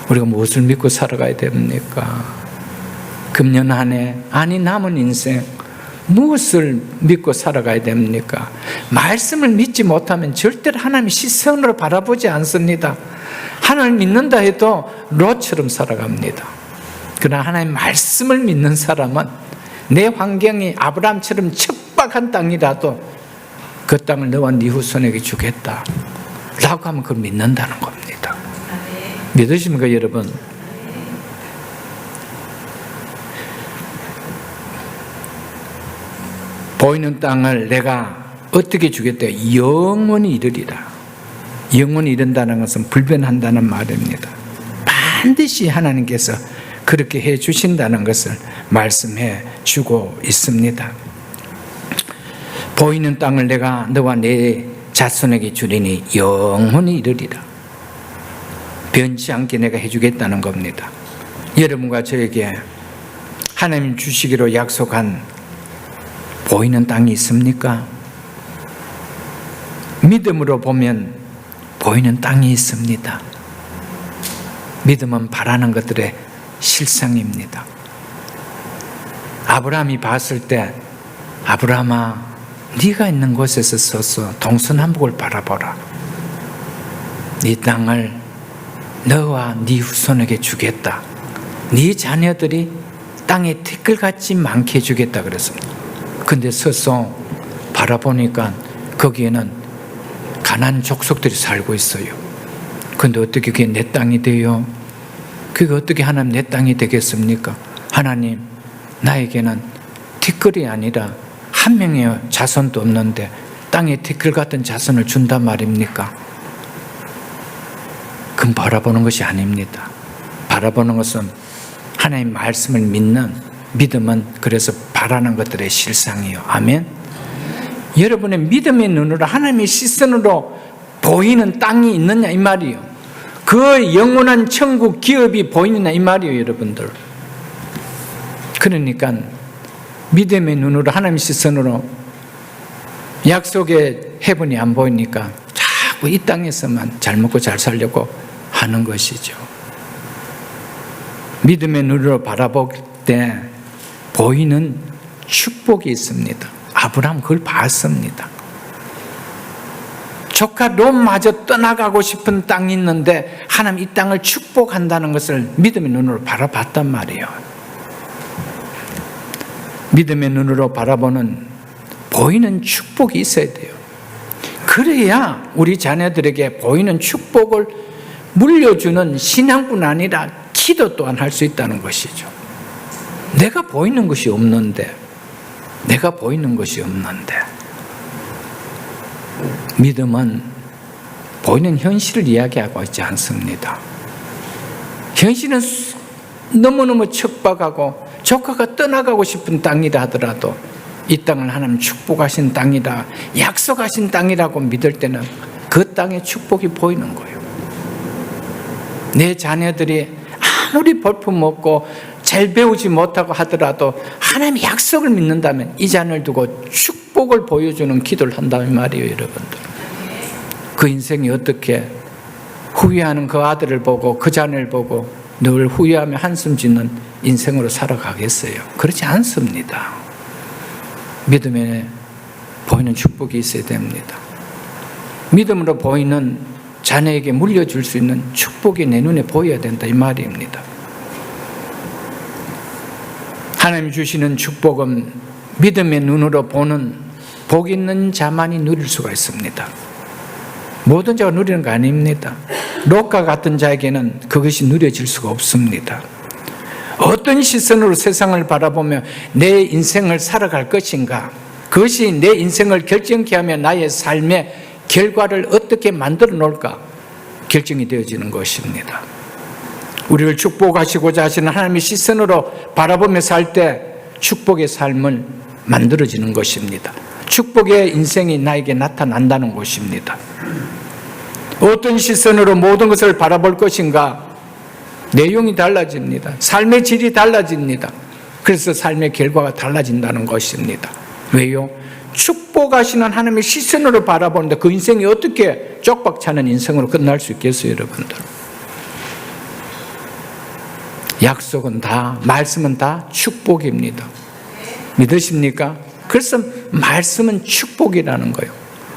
우리가 무엇을 믿고 살아가야 됩니까? 금년 한 해, 아니 남은 인생 무엇을 믿고 살아가야 됩니까? 말씀을 믿지 못하면 절대로 하나님의 시선으로 바라보지 않습니다. 하나님을 믿는다 해도 롯처럼 살아갑니다. 그러나 하나님 말씀을 믿는 사람은 내 환경이 아브라함처럼 척박한 땅이라도 그 땅을 너와 네 후손에게 주겠다 라고 하면 그걸 믿는다는 겁니다. 믿으십니까 여러분? 보이는 땅을 내가 어떻게 주겠다? 영원히 이르리라. 영원히 이른다는 것은 불변한다는 말입니다. 반드시 하나님께서 그렇게 해 주신다는 것을 말씀해 주고 있습니다. 보이는 땅을 내가 너와 내 자손에게 주리니 영원히 이르리라. 변치 않게 내가 해주겠다는 겁니다. 여러분과 저에게 하나님 주시기로 약속한 보이는 땅이 있습니까? 믿음으로 보면 보이는 땅이 있습니다. 믿음은 바라는 것들의 실상입니다. 아브라함이 봤을 때 아브라함아 네가 있는 곳에서 서서 동서남북을 바라보라. 이 땅을 너와 네 후손에게 주겠다. 네 자녀들이 땅에 티끌같이 많게 해주겠다 그랬습니다. 근데 서서 바라보니까 거기에는 가나안 족속들이 살고 있어요. 근데 어떻게 그게 내 땅이 돼요? 그게 어떻게 하나님 내 땅이 되겠습니까? 하나님 나에게는 티끌이 아니라 한 명의 자손도 없는데 땅에 티끌 같은 자손을 준단 말입니까? 그건 바라보는 것이 아닙니다. 바라보는 것은 하나님 말씀을 믿는 믿음은 그래서 바라는 것들의 실상이에요. 아멘. 여러분의 믿음의 눈으로 하나님의 시선으로 보이는 땅이 있느냐 이 말이에요. 그 영원한 천국 기업이 보이느냐 이 말이에요 여러분들. 그러니까 믿음의 눈으로 하나님의 시선으로 약속의 해분이 안 보이니까 자꾸 이 땅에서만 잘 먹고 잘 살려고 하는 것이죠. 믿음의 눈으로 바라볼 때 보이는 축복이 있습니다. 아브라함 그걸 봤습니다. 조카 롯마저 떠나가고 싶은 땅이 있는데 하나님 이 땅을 축복한다는 것을 믿음의 눈으로 바라봤단 말이에요. 믿음의 눈으로 바라보는 보이는 축복이 있어야 돼요. 그래야 우리 자녀들에게 보이는 축복을 물려주는 신앙뿐 아니라 기도 또한 할 수 있다는 것이죠. 내가 보이는 것이 없는데 믿음은 보이는 현실을 이야기하고 있지 않습니다. 현실은 너무너무 척박하고 조카가 떠나가고 싶은 땅이라 하더라도 이 땅을 하나님 축복하신 땅이다, 약속하신 땅이라고 믿을 때는 그 땅의 축복이 보이는 거예요. 내 자녀들이 아무리 볼품없고 잘 배우지 못하고 하더라도 하나님의 약속을 믿는다면 이 자녀를 두고 축복을 보여주는 기도를 한다는 말이에요 여러분들. 그 인생이 어떻게 후회하는 그 아들을 보고 그 자녀를 보고 늘 후회하며 한숨 짓는 인생으로 살아가겠어요? 그렇지 않습니다. 믿음에 보이는 축복이 있어야 됩니다. 믿음으로 보이는 자녀에게 물려줄 수 있는 축복이 내 눈에 보여야 된다 이 말입니다. 하나님 주시는 축복은 믿음의 눈으로 보는 복 있는 자만이 누릴 수가 있습니다. 모든 자가 누리는 거 아닙니다. 롯과 같은 자에게는 그것이 누려질 수가 없습니다. 어떤 시선으로 세상을 바라보며 내 인생을 살아갈 것인가, 그것이 내 인생을 결정케 하며 나의 삶의 결과를 어떻게 만들어 놓을까 결정이 되어지는 것입니다. 우리를 축복하시고자 하시는 하나님의 시선으로 바라보며 살 때 축복의 삶을 만들어지는 것입니다. 축복의 인생이 나에게 나타난다는 것입니다. 어떤 시선으로 모든 것을 바라볼 것인가, 내용이 달라집니다. 삶의 질이 달라집니다. 그래서 삶의 결과가 달라진다는 것입니다. 왜요? 축복하시는 하나님의 시선으로 바라보는데 그 인생이 어떻게 쪽박차는 인생으로 끝날 수 있겠어요, 여러분들? 약속은 다, 말씀은 다 축복입니다. 믿으십니까? 그래서 말씀은 축복이라는 거예요.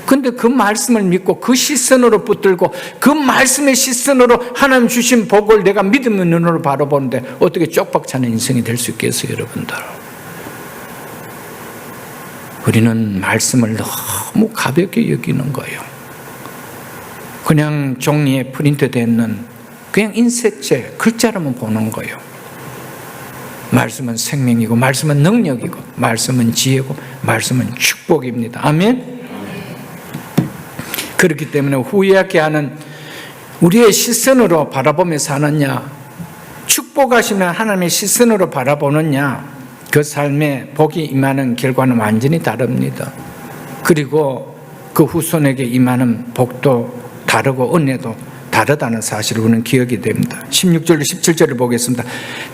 근데 그 말씀을 믿고 그 시선으로 붙들고 그 말씀의 시선으로 하나님 주신 복을 내가 믿음의 눈으로 바라보는데 어떻게 쪽박차는 인생이 될 수 있겠어요, 여러분들? 우리는 말씀을 너무 가볍게 여기는 거예요. 그냥 종이에 프린트되어 있는 그냥 인쇄체, 글자로만 보는 거예요. 말씀은 생명이고, 말씀은 능력이고, 말씀은 지혜고, 말씀은 축복입니다. 아멘? 그렇기 때문에 후회하게 하는 우리의 시선으로 바라보며 사느냐, 축복하시면 하나님의 시선으로 바라보느냐, 그 삶에 복이 임하는 결과는 완전히 다릅니다. 그리고 그 후손에게 임하는 복도 다르고 은혜도 다르다는 사실을 우리는 기억이 됩니다. 16절 17절을 보겠습니다.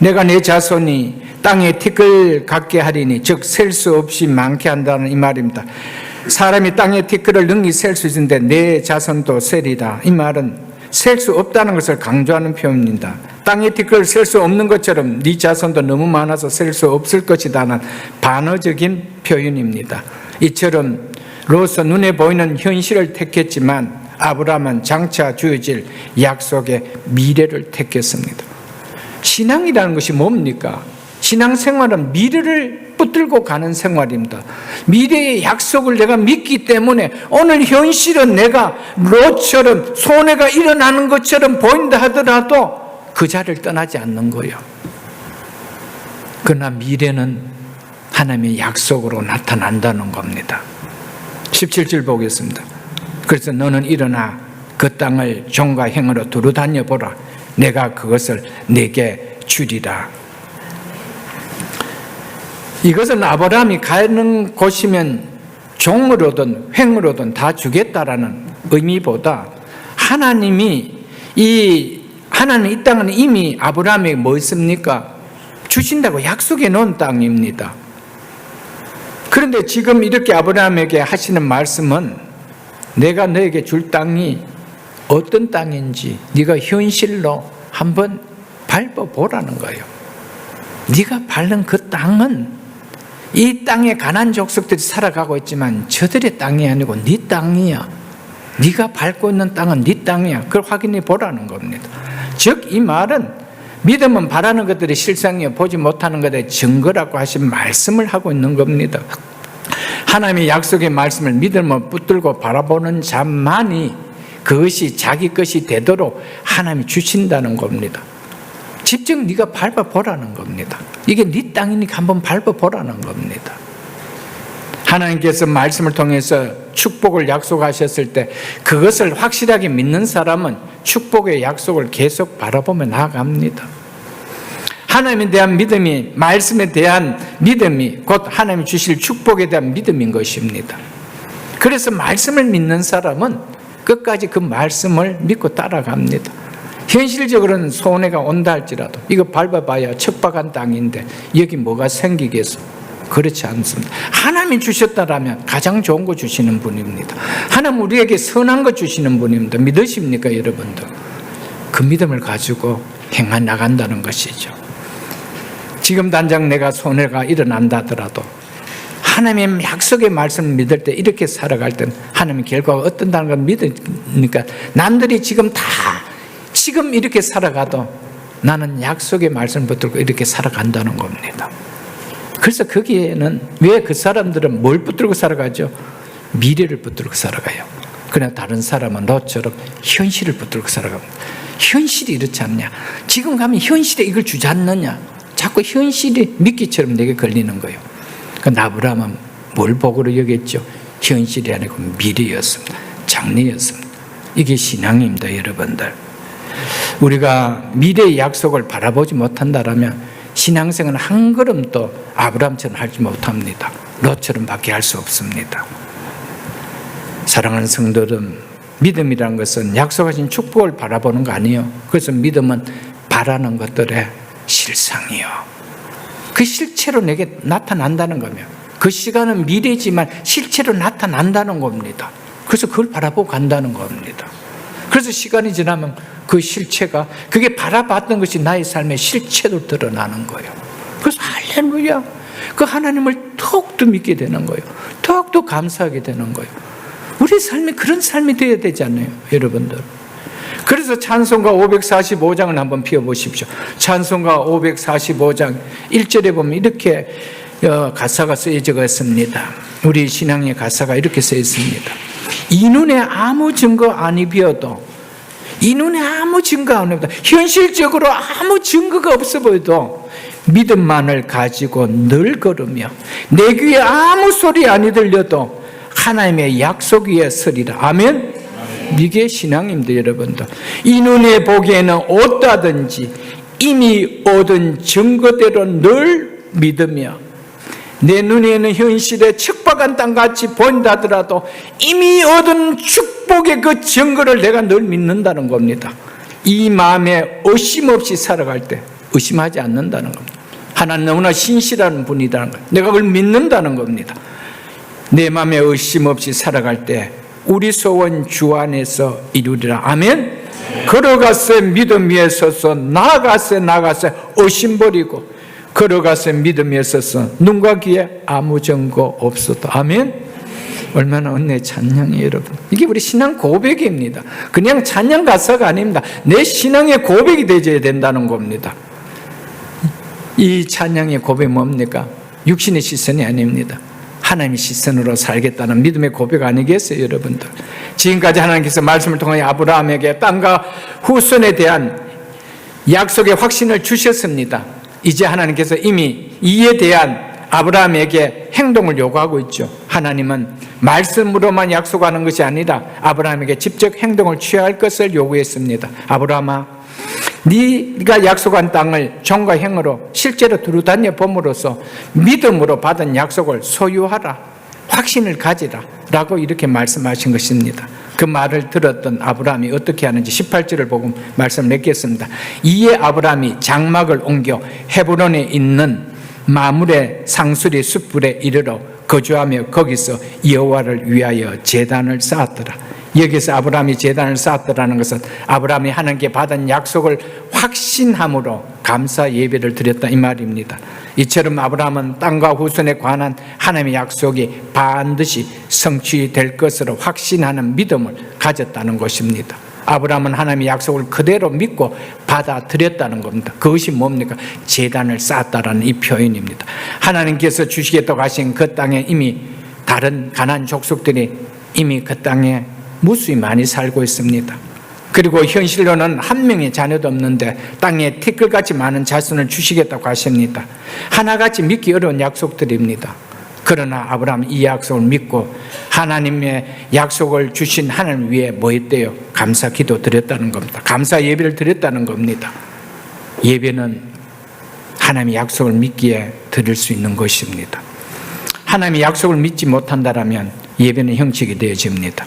내가 내 자손이 땅에 티끌 같게 하리니, 즉 셀 수 없이 많게 한다는 이 말입니다. 사람이 땅에 티끌을 능히 셀 수 있는데 내 자손도 세리라. 이 말은 셀 수 없다는 것을 강조하는 표현입니다. 땅에 티끌을 셀 수 없는 것처럼 네 자손도 너무 많아서 셀 수 없을 것이다는 반어적인 표현입니다. 이처럼 로서 눈에 보이는 현실을 택했지만 아브라함은 장차 주어질 약속의 미래를 택했습니다. 신앙이라는 것이 뭡니까? 신앙생활은 미래를 붙들고 가는 생활입니다. 미래의 약속을 내가 믿기 때문에 오늘 현실은 내가 롯처럼 손해가 일어나는 것처럼 보인다 하더라도 그 자리를 떠나지 않는 거예요. 그러나 미래는 하나님의 약속으로 나타난다는 겁니다. 17절 보겠습니다. 그래서 너는 일어나 그 땅을 종과 행으로 두루 다녀보라. 내가 그것을 내게 주리라. 이것은 아브라함이 가는 곳이면 종으로든 횡으로든 다 주겠다라는 의미보다 하나님이 이 땅은 이미 아브라함에게 뭐 있습니까? 주신다고 약속해 놓은 땅입니다. 그런데 지금 이렇게 아브라함에게 하시는 말씀은 내가 너에게 줄 땅이 어떤 땅인지 네가 현실로 한번 밟아보라는 거예요. 네가 밟는 그 땅은 이 땅에 가나안 족속들이 살아가고 있지만 저들의 땅이 아니고 네 땅이야. 네가 밟고 있는 땅은 네 땅이야. 그걸 확인해 보라는 겁니다. 즉 이 말은 믿음은 바라는 것들이 실상이요 보지 못하는 것의 증거라고 하신 말씀을 하고 있는 겁니다. 하나님의 약속의 말씀을 믿음을 붙들고 바라보는 자만이 그것이 자기 것이 되도록 하나님이 주신다는 겁니다. 직접 네가 밟아보라는 겁니다. 이게 네 땅이니까 한번 밟아보라는 겁니다. 하나님께서 말씀을 통해서 축복을 약속하셨을 때 그것을 확실하게 믿는 사람은 축복의 약속을 계속 바라보며 나아갑니다. 하나님에 대한 믿음이, 말씀에 대한 믿음이 곧 하나님이 주실 축복에 대한 믿음인 것입니다. 그래서 말씀을 믿는 사람은 끝까지 그 말씀을 믿고 따라갑니다. 현실적으로는 손해가 온다 할지라도 이거 밟아봐야 척박한 땅인데 여기 뭐가 생기겠어? 그렇지 않습니다. 하나님이 주셨다라면 가장 좋은 거 주시는 분입니다. 하나님 우리에게 선한 거 주시는 분입니다. 믿으십니까, 여러분들? 그 믿음을 가지고 행해 나간다는 것이죠. 지금 당장 내가 손해가 일어난다 하더라도 하나님의 약속의 말씀을 믿을 때 이렇게 살아갈 때는 하나님의 결과가 어떤다는 걸 믿으니까 남들이 지금 이렇게 살아가도 나는 약속의 말씀을 붙들고 이렇게 살아간다는 겁니다. 그래서 거기에는 왜 그 사람들은 뭘 붙들고 살아가죠? 미래를 붙들고 살아가요. 그러나 다른 사람은 너처럼 현실을 붙들고 살아갑니다. 현실이 이렇지 않냐? 지금 가면 현실에 이걸 주지 않느냐? 자꾸 현실이 미끼처럼 내게 걸리는 거예요. 그러니까 아브라함은 뭘 복으로 여겼죠? 현실이 아니고 미래였습니다. 장래였습니다. 이게 신앙입니다, 여러분들. 우리가 미래의 약속을 바라보지 못한다면 신앙생활은 한 걸음도 아브라함처럼 하지 못합니다. 롯처럼 밖에 할 수 없습니다. 사랑하는 성도들, 믿음이라는 것은 약속하신 축복을 바라보는 거 아니에요. 그래서 믿음은 바라는 것들의 실상이요. 그 실체로 내게 나타난다는 거며, 그 시간은 미래지만 실체로 나타난다는 겁니다. 그래서 그걸 바라보고 간다는 겁니다. 그래서 시간이 지나면 그 실체가, 그게 바라봤던 것이 나의 삶의 실체로 드러나는 거예요. 그래서 할렐루야, 그 하나님을 더욱더 믿게 되는 거예요. 더욱더 감사하게 되는 거예요. 우리 삶이 그런 삶이 되어야 되지 않나요, 여러분들? 그래서 찬송가 545장을 한번 펴보십시오. 찬송가 545장 1절에 보면 이렇게 가사가 쓰여져 있습니다. 우리 신앙의 가사가 이렇게 쓰여 있습니다. 이 눈에 아무 증거 아니 비어도, 이 눈에 아무 증거 안 보여도, 현실적으로 아무 증거가 없어 보여도 믿음만을 가지고 늘 걸으며 내 귀에 아무 소리 아니 들려도 하나님의 약속 위에 서리라. 아멘? 이게 신앙입니다, 여러분들. 이 눈에 보기에는 어떠하든지 이미 얻은 증거대로 늘 믿으며, 내 눈에는 현실에 척박한 땅같이 보인다 하더라도 이미 얻은 축복의 그 증거를 내가 늘 믿는다는 겁니다. 이 마음에 의심 없이 살아갈 때 의심하지 않는다는 겁니다. 하나님 너무나 신실한 분이라는 것, 내가 그걸 믿는다는 겁니다. 내 마음에 의심 없이 살아갈 때 우리 소원 주 안에서 이루리라. 아멘? 걸어가세 믿음 위에 서서, 나아가세 의심 버리고, 걸어가세 믿음 위에 서서 눈과 귀에 아무 증거 없어도. 아멘? 얼마나 은혜 찬양이에요, 여러분. 이게 우리 신앙 고백입니다. 그냥 찬양 가사가 아닙니다. 내 신앙의 고백이 되어야 된다는 겁니다. 이 찬양의 고백이 뭡니까? 육신의 시선이 아닙니다. 하나님의 시선으로 살겠다는 믿음의 고백 아니겠어요, 여러분들? 지금까지 하나님께서 말씀을 통하여 아브라함에게 땅과 후손에 대한 약속의 확신을 주셨습니다. 이제 하나님께서 이미 이에 대한 아브라함에게 행동을 요구하고 있죠. 하나님은 말씀으로만 약속하는 것이 아니라 아브라함에게 직접 행동을 취할 것을 요구했습니다. 아브라함아, 네가 약속한 땅을 정과 행으로 실제로 두루다녀 봄으로써 믿음으로 받은 약속을 소유하라, 확신을 가지라 라고 이렇게 말씀하신 것입니다. 그 말을 들었던 아브라함이 어떻게 하는지 18절을 보고 말씀을 맺겠습니다. 이에 아브라함이 장막을 옮겨 헤브론에 있는 마므레 상수리 숯불에 이르러 거주하며 거기서 여호와를 위하여 제단을 쌓았더라. 여기서 아브라함이 제단을 쌓았더라는 것은 아브라함이 하나님께 받은 약속을 확신함으로 감사 예배를 드렸다, 이 말입니다. 이처럼 아브라함은 땅과 후손에 관한 하나님의 약속이 반드시 성취될 것으로 확신하는 믿음을 가졌다는 것입니다. 아브라함은 하나님의 약속을 그대로 믿고 받아들였다는 겁니다. 그것이 뭡니까? 제단을 쌓았다라는 이 표현입니다. 하나님께서 주시겠다고 하신 그 땅에 이미 다른 가나안 족속들이 이미 그 땅에 무수히 많이 살고 있습니다. 그리고 현실로는 한 명의 자녀도 없는데 땅에 티끌같이 많은 자손을 주시겠다고 하십니다. 하나같이 믿기 어려운 약속들입니다. 그러나 아브라함은 이 약속을 믿고 하나님의 약속을 주신 하나님 위에 뭐 했대요? 감사 기도 드렸다는 겁니다. 감사 예배를 드렸다는 겁니다. 예배는 하나님의 약속을 믿기에 드릴 수 있는 것입니다. 하나님의 약속을 믿지 못한다면 예배는 형식이 되어집니다.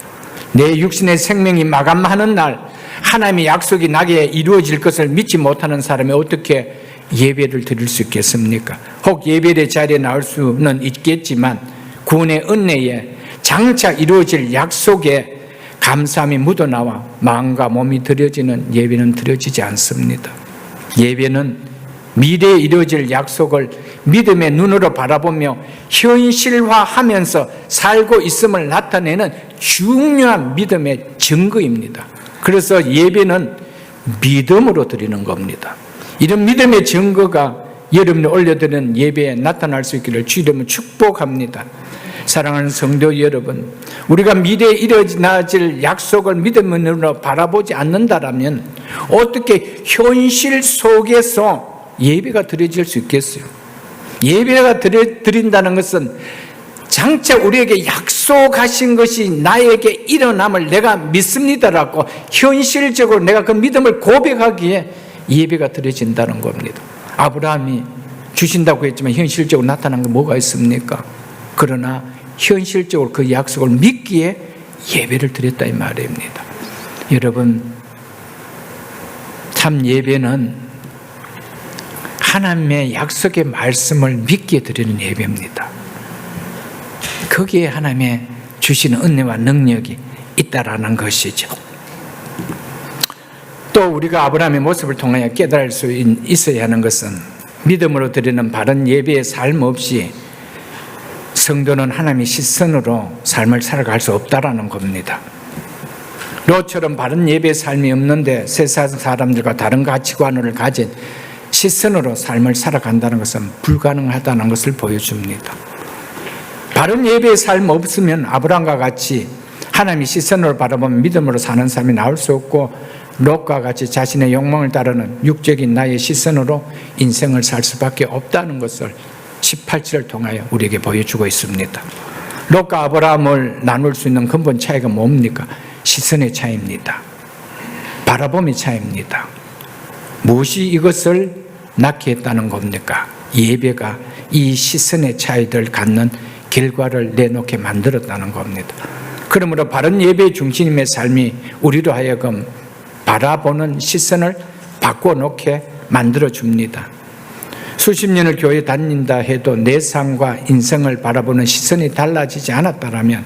내 육신의 생명이 마감하는 날 하나님의 약속이 나게 이루어질 것을 믿지 못하는 사람이 어떻게 예배를 드릴 수 있겠습니까? 혹 예배의 자리에 나올 수는 있겠지만 구원의 은혜에 장차 이루어질 약속에 감사함이 묻어나와 마음과 몸이 드려지는 예배는 드려지지 않습니다. 예배는 미래에 이루어질 약속을 믿음의 눈으로 바라보며 현실화하면서 살고 있음을 나타내는 중요한 믿음의 증거입니다. 그래서 예배는 믿음으로 드리는 겁니다. 이런 믿음의 증거가 여러분이 올려드리는 예배에 나타날 수 있기를 주 이름으로 축복합니다. 사랑하는 성도 여러분, 우리가 미래에 일어나질 약속을 믿음으로 바라보지 않는다라면 어떻게 현실 속에서 예배가 드려질 수 있겠어요? 예배가 드린다는 것은 장차 우리에게 약속하신 것이 나에게 일어남을 내가 믿습니다라고 현실적으로 내가 그 믿음을 고백하기에 예배가 드려진다는 겁니다. 아브라함이 주신다고 했지만 현실적으로 나타난 게 뭐가 있습니까? 그러나 현실적으로 그 약속을 믿기에 예배를 드렸다 이 말입니다. 여러분, 참 예배는 하나님의 약속의 말씀을 믿기에 드리는 예배입니다. 거기에 하나님의 주시는 은혜와 능력이 있다라는 것이죠. 또 우리가 아브라함의 모습을 통하여 깨달을 수 있어야 하는 것은 믿음으로 드리는 바른 예배의 삶 없이 성도는 하나님의 시선으로 삶을 살아갈 수 없다라는 겁니다. 롯처럼 바른 예배의 삶이 없는데 세상 사람들과 다른 가치관을 가진 시선으로 삶을 살아간다는 것은 불가능하다는 것을 보여줍니다. 바른 예배의 삶 없으면 아브라함과 같이 하나님의 시선으로 바라보면 믿음으로 사는 삶이 나올 수 없고 롯과 같이 자신의 욕망을 따르는 육적인 나의 시선으로 인생을 살 수밖에 없다는 것을 18절을 통하여 우리에게 보여주고 있습니다. 롯과 아브라함을 나눌 수 있는 근본 차이가 뭡니까? 시선의 차이입니다. 바라봄의 차이입니다. 무엇이 이것을 낳게 했다는 겁니까? 예배가 이 시선의 차이를 갖는 결과를 내놓게 만들었다는 겁니다. 그러므로 바른 예배의 중심의 삶이 우리로 하여금 바라보는 시선을 바꿔놓게 만들어줍니다. 수십 년을 교회 다닌다 해도 내 삶과 인생을 바라보는 시선이 달라지지 않았다면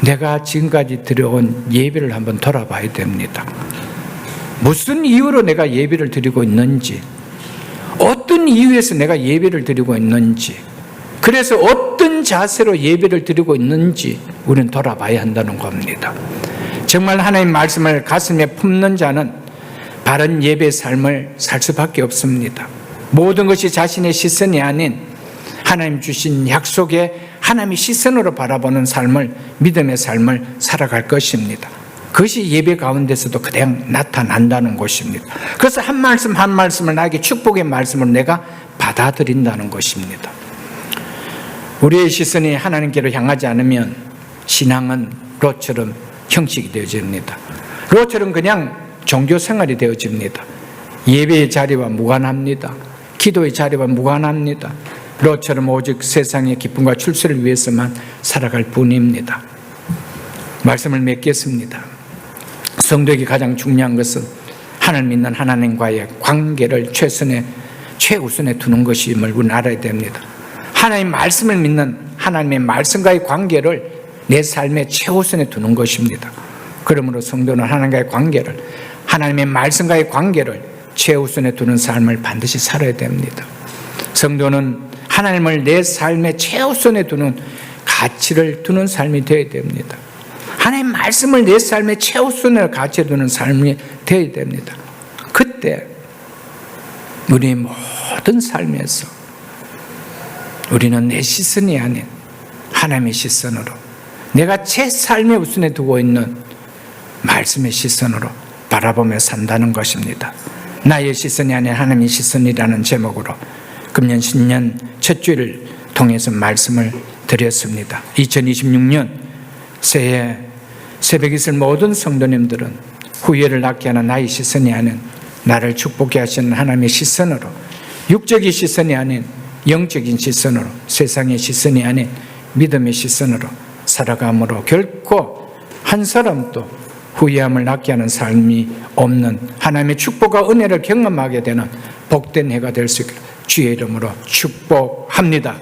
내가 지금까지 드려온 예배를 한번 돌아봐야 됩니다. 무슨 이유로 내가 예배를 드리고 있는지, 어떤 이유에서 내가 예배를 드리고 있는지, 그래서 어떤 자세로 예배를 드리고 있는지 우리는 돌아봐야 한다는 겁니다. 정말 하나님의 말씀을 가슴에 품는 자는 바른 예배의 삶을 살 수밖에 없습니다. 모든 것이 자신의 시선이 아닌 하나님 주신 약속에 하나님의 시선으로 바라보는 삶을, 믿음의 삶을 살아갈 것입니다. 그것이 예배 가운데서도 그냥 나타난다는 것입니다. 그래서 한 말씀 한 말씀을 나에게 축복의 말씀을 내가 받아들인다는 것입니다. 우리의 시선이 하나님께로 향하지 않으면 신앙은 롯처럼 형식이 되어집니다. 롯처럼 그냥 종교 생활이 되어집니다. 예배의 자리와 무관합니다. 기도의 자리와 무관합니다. 롯처럼 오직 세상의 기쁨과 출세를 위해서만 살아갈 뿐입니다. 말씀을 맺겠습니다. 성도에게 가장 중요한 것은 하나님 믿는 하나님과의 관계를 최우선에 두는 것임을 우리는 알아야 됩니다. 하나님 말씀을 믿는 하나님의 말씀과의 관계를 내 삶의 최우선에 두는 것입니다. 그러므로 성도는 하나님과의 관계를, 하나님의 말씀과의 관계를 최우선에 두는 삶을 반드시 살아야 됩니다. 성도는 하나님을 내 삶의 최우선에 두는 가치를 두는 삶이 되어야 됩니다. 하나님 말씀을 내 삶의 최우선에 가치에 두는 삶이 되어야 됩니다. 그때 우리 모든 삶에서 우리는 내 시선이 아닌 하나님의 시선으로, 내가 제 삶의 우선에 두고 있는 말씀의 시선으로 바라보며 산다는 것입니다. 나의 시선이 아닌 하나님의 시선이라는 제목으로 금년 신년 첫 주일을 통해서 말씀을 드렸습니다. 2026년 새해 새벽에 있을 모든 성도님들은 후회를 낳게 하는 나의 시선이 아닌 나를 축복해 하시는 하나님의 시선으로, 육적인 시선이 아닌 영적인 시선으로, 세상의 시선이 아닌 믿음의 시선으로 살아감으로 결코 한 사람도 후회함을 낳게 하는 삶이 없는 하나님의 축복과 은혜를 경험하게 되는 복된 해가 될 수 있기를 주의 이름으로 축복합니다.